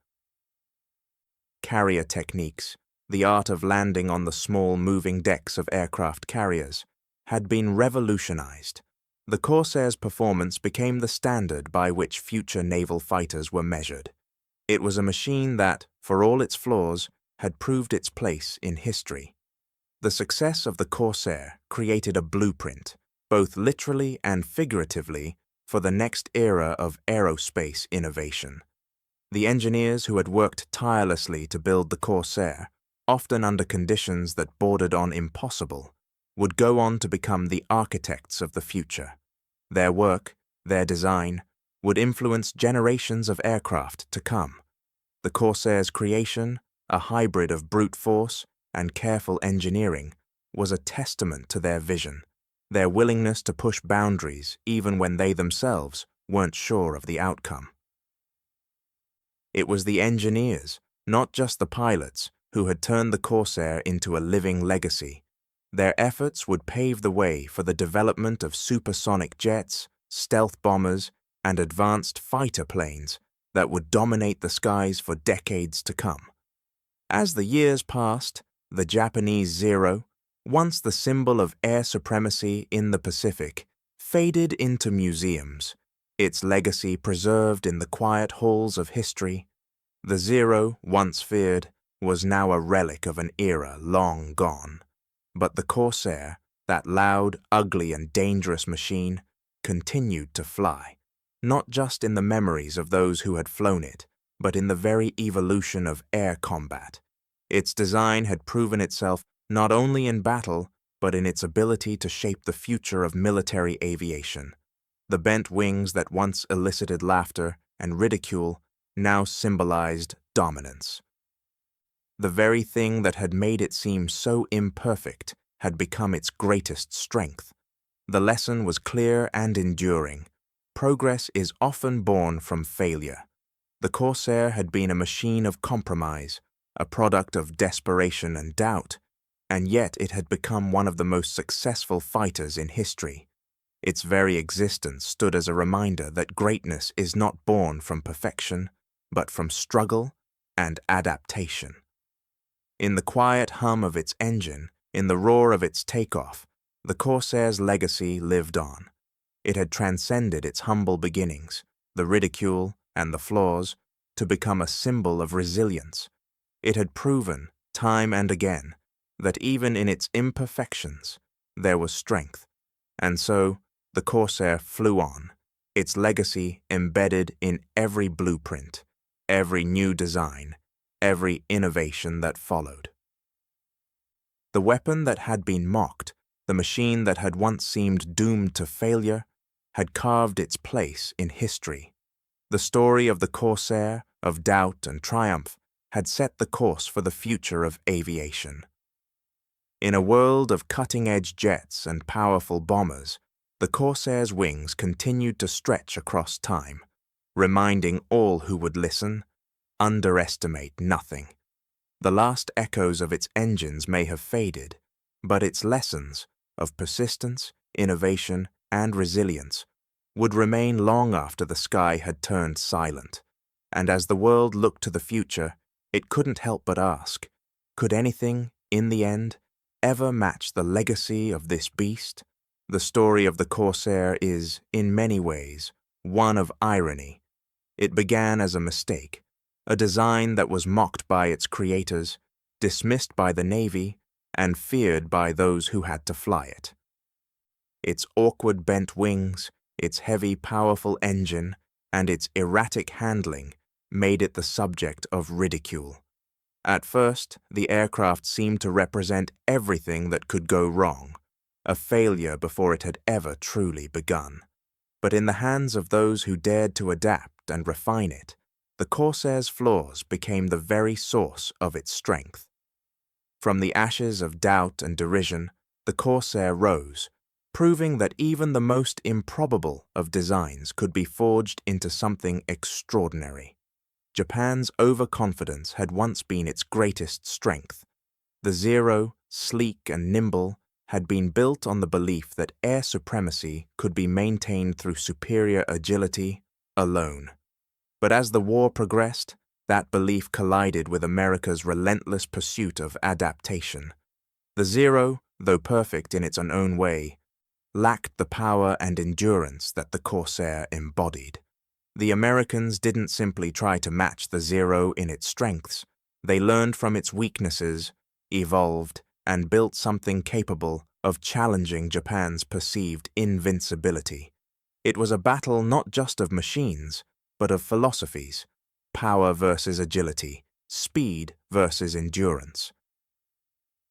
Carrier techniques, the art of landing on the small moving decks of aircraft carriers, had been revolutionized. The Corsair's performance became the standard by which future naval fighters were measured. It was a machine that, for all its flaws, had proved its place in history. The success of the Corsair created a blueprint, both literally and figuratively, for the next era of aerospace innovation. The engineers who had worked tirelessly to build the Corsair, often under conditions that bordered on impossible, would go on to become the architects of the future. Their work, their design, would influence generations of aircraft to come. The Corsair's creation, a hybrid of brute force and careful engineering, was a testament to their vision, their willingness to push boundaries even when they themselves weren't sure of the outcome. It was the engineers, not just the pilots, who had turned the Corsair into a living legacy. Their efforts would pave the way for the development of supersonic jets, stealth bombers, and advanced fighter planes that would dominate the skies for decades to come. As the years passed, the Japanese Zero, once the symbol of air supremacy in the Pacific, faded into museums, its legacy preserved in the quiet halls of history. The Zero, once feared, was now a relic of an era long gone. But the Corsair, that loud, ugly, and dangerous machine, continued to fly, not just in the memories of those who had flown it, but in the very evolution of air combat. Its design had proven itself not only in battle, but in its ability to shape the future of military aviation. The bent wings that once elicited laughter and ridicule now symbolized dominance. The very thing that had made it seem so imperfect had become its greatest strength. The lesson was clear and enduring. Progress is often born from failure. The Corsair had been a machine of compromise, a product of desperation and doubt, and yet it had become one of the most successful fighters in history. Its very existence stood as a reminder that greatness is not born from perfection, but from struggle and adaptation. In the quiet hum of its engine, in the roar of its takeoff, the Corsair's legacy lived on. It had transcended its humble beginnings, the ridicule and the flaws, to become a symbol of resilience. It had proven, time and again, that even in its imperfections, there was strength. And so, the Corsair flew on, its legacy embedded in every blueprint, every new design, every innovation that followed. The weapon that had been mocked, the machine that had once seemed doomed to failure, had carved its place in history. The story of the Corsair, of doubt and triumph, had set the course for the future of aviation. In a world of cutting-edge jets and powerful bombers, the Corsair's wings continued to stretch across time, reminding all who would listen, underestimate nothing. The last echoes of its engines may have faded, but its lessons of persistence, innovation, and resilience would remain long after the sky had turned silent. And as the world looked to the future, it couldn't help but ask, could anything, in the end, ever match the legacy of this beast? The story of the Corsair is, in many ways, one of irony. It began as a mistake, a design that was mocked by its creators, dismissed by the Navy, and feared by those who had to fly it. Its awkward bent wings, its heavy, powerful engine, and its erratic handling made it the subject of ridicule. At first, the aircraft seemed to represent everything that could go wrong, a failure before it had ever truly begun. But in the hands of those who dared to adapt and refine it, the Corsair's flaws became the very source of its strength. From the ashes of doubt and derision, the Corsair rose, proving that even the most improbable of designs could be forged into something extraordinary. Japan's overconfidence had once been its greatest strength. The Zero, sleek and nimble, had been built on the belief that air supremacy could be maintained through superior agility alone. But as the war progressed, that belief collided with America's relentless pursuit of adaptation. The Zero, though perfect in its own way, lacked the power and endurance that the Corsair embodied. The Americans didn't simply try to match the Zero in its strengths. They learned from its weaknesses, evolved, and built something capable of challenging Japan's perceived invincibility. It was a battle not just of machines, but of philosophies: power versus agility, speed versus endurance.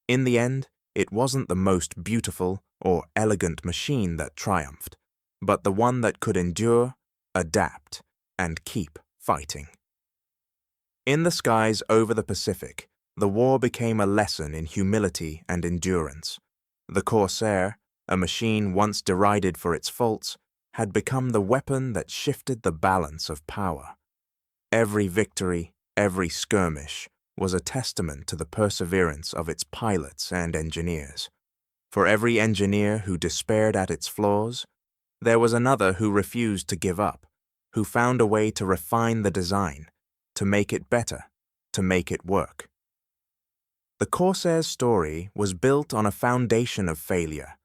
In the end, it wasn't the most beautiful or elegant machine that triumphed, but the one that could endure, adapt, and keep fighting. In the skies over the Pacific, the war became a lesson in humility and endurance. The Corsair, a machine once derided for its faults, had become the weapon that shifted the balance of power. Every victory, every skirmish, was a testament to the perseverance of its pilots and engineers. For every engineer who despaired at its flaws, there was another who refused to give up, who found a way to refine the design, to make it better, to make it work. The Corsair's story was built on a foundation of failure,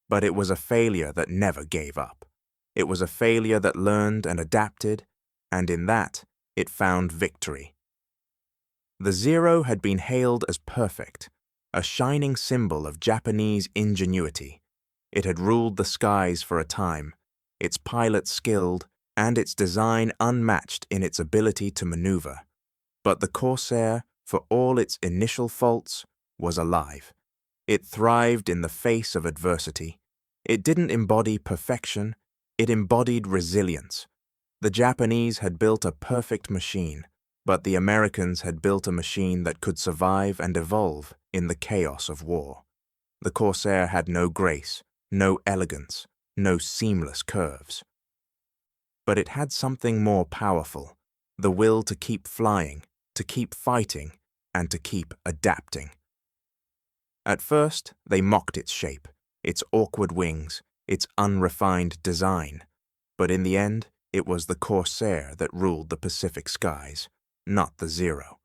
but it was a failure that never gave up. It was a failure that learned and adapted, and in that, it found victory. The Zero had been hailed as perfect, a shining symbol of Japanese ingenuity. It had ruled the skies for a time, its pilots skilled, and its design unmatched in its ability to maneuver. But the Corsair, for all its initial faults, was alive. It thrived in the face of adversity. It didn't embody perfection, it embodied resilience. The Japanese had built a perfect machine, but the Americans had built a machine that could survive and evolve in the chaos of war. The Corsair had no grace, no elegance, no seamless curves. But it had something more powerful: the will to keep flying, to keep fighting, and to keep adapting. At first, they mocked its shape, its awkward wings, its unrefined design. But in the end, it was the Corsair that ruled the Pacific skies, not the Zero.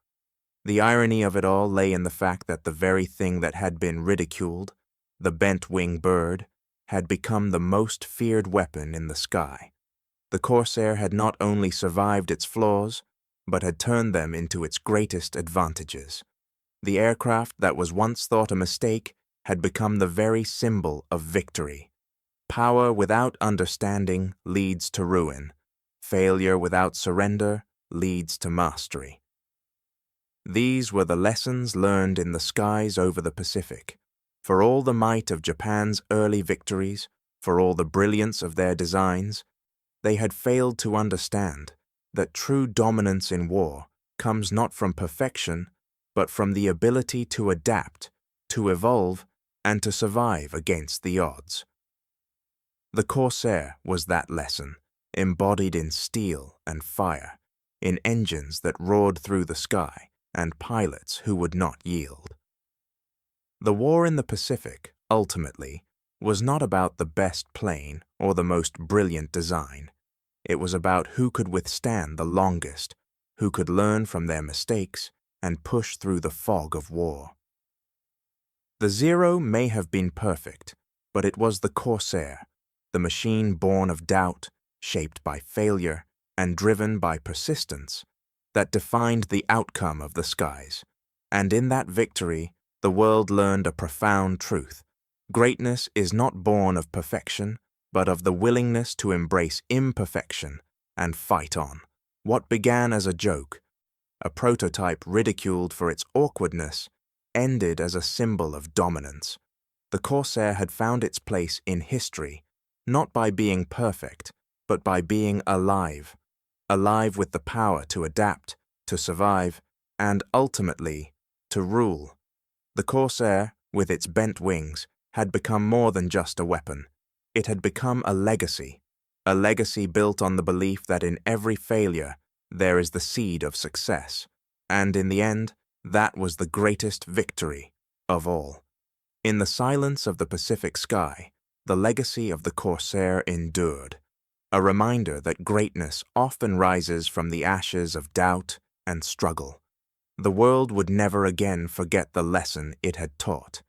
The irony of it all lay in the fact that the very thing that had been ridiculed, the bent-wing bird, had become the most feared weapon in the sky. The Corsair had not only survived its flaws, but had turned them into its greatest advantages. The aircraft that was once thought a mistake had become the very symbol of victory. Power without understanding leads to ruin. Failure without surrender leads to mastery. These were the lessons learned in the skies over the Pacific. For all the might of Japan's early victories, for all the brilliance of their designs, they had failed to understand that true dominance in war comes not from perfection, but from the ability to adapt, to evolve, and to survive against the odds. The Corsair was that lesson, embodied in steel and fire, in engines that roared through the sky, and pilots who would not yield. The war in the Pacific, ultimately, was not about the best plane or the most brilliant design. It was about who could withstand the longest, who could learn from their mistakes and push through the fog of war. The Zero may have been perfect, but it was the Corsair, the machine born of doubt, shaped by failure, and driven by persistence, that defined the outcome of the skies. And in that victory, the world learned a profound truth. Greatness is not born of perfection, but of the willingness to embrace imperfection and fight on. What began as a joke, a prototype ridiculed for its awkwardness, ended as a symbol of dominance. The Corsair had found its place in history, not by being perfect, but by being alive, alive with the power to adapt, to survive, and ultimately, to rule. The Corsair, with its bent wings, had become more than just a weapon. It had become a legacy built on the belief that in every failure there is the seed of success, and in the end, that was the greatest victory of all. In the silence of the Pacific sky, the legacy of the Corsair endured, a reminder that greatness often rises from the ashes of doubt and struggle. The world would never again forget the lesson it had taught.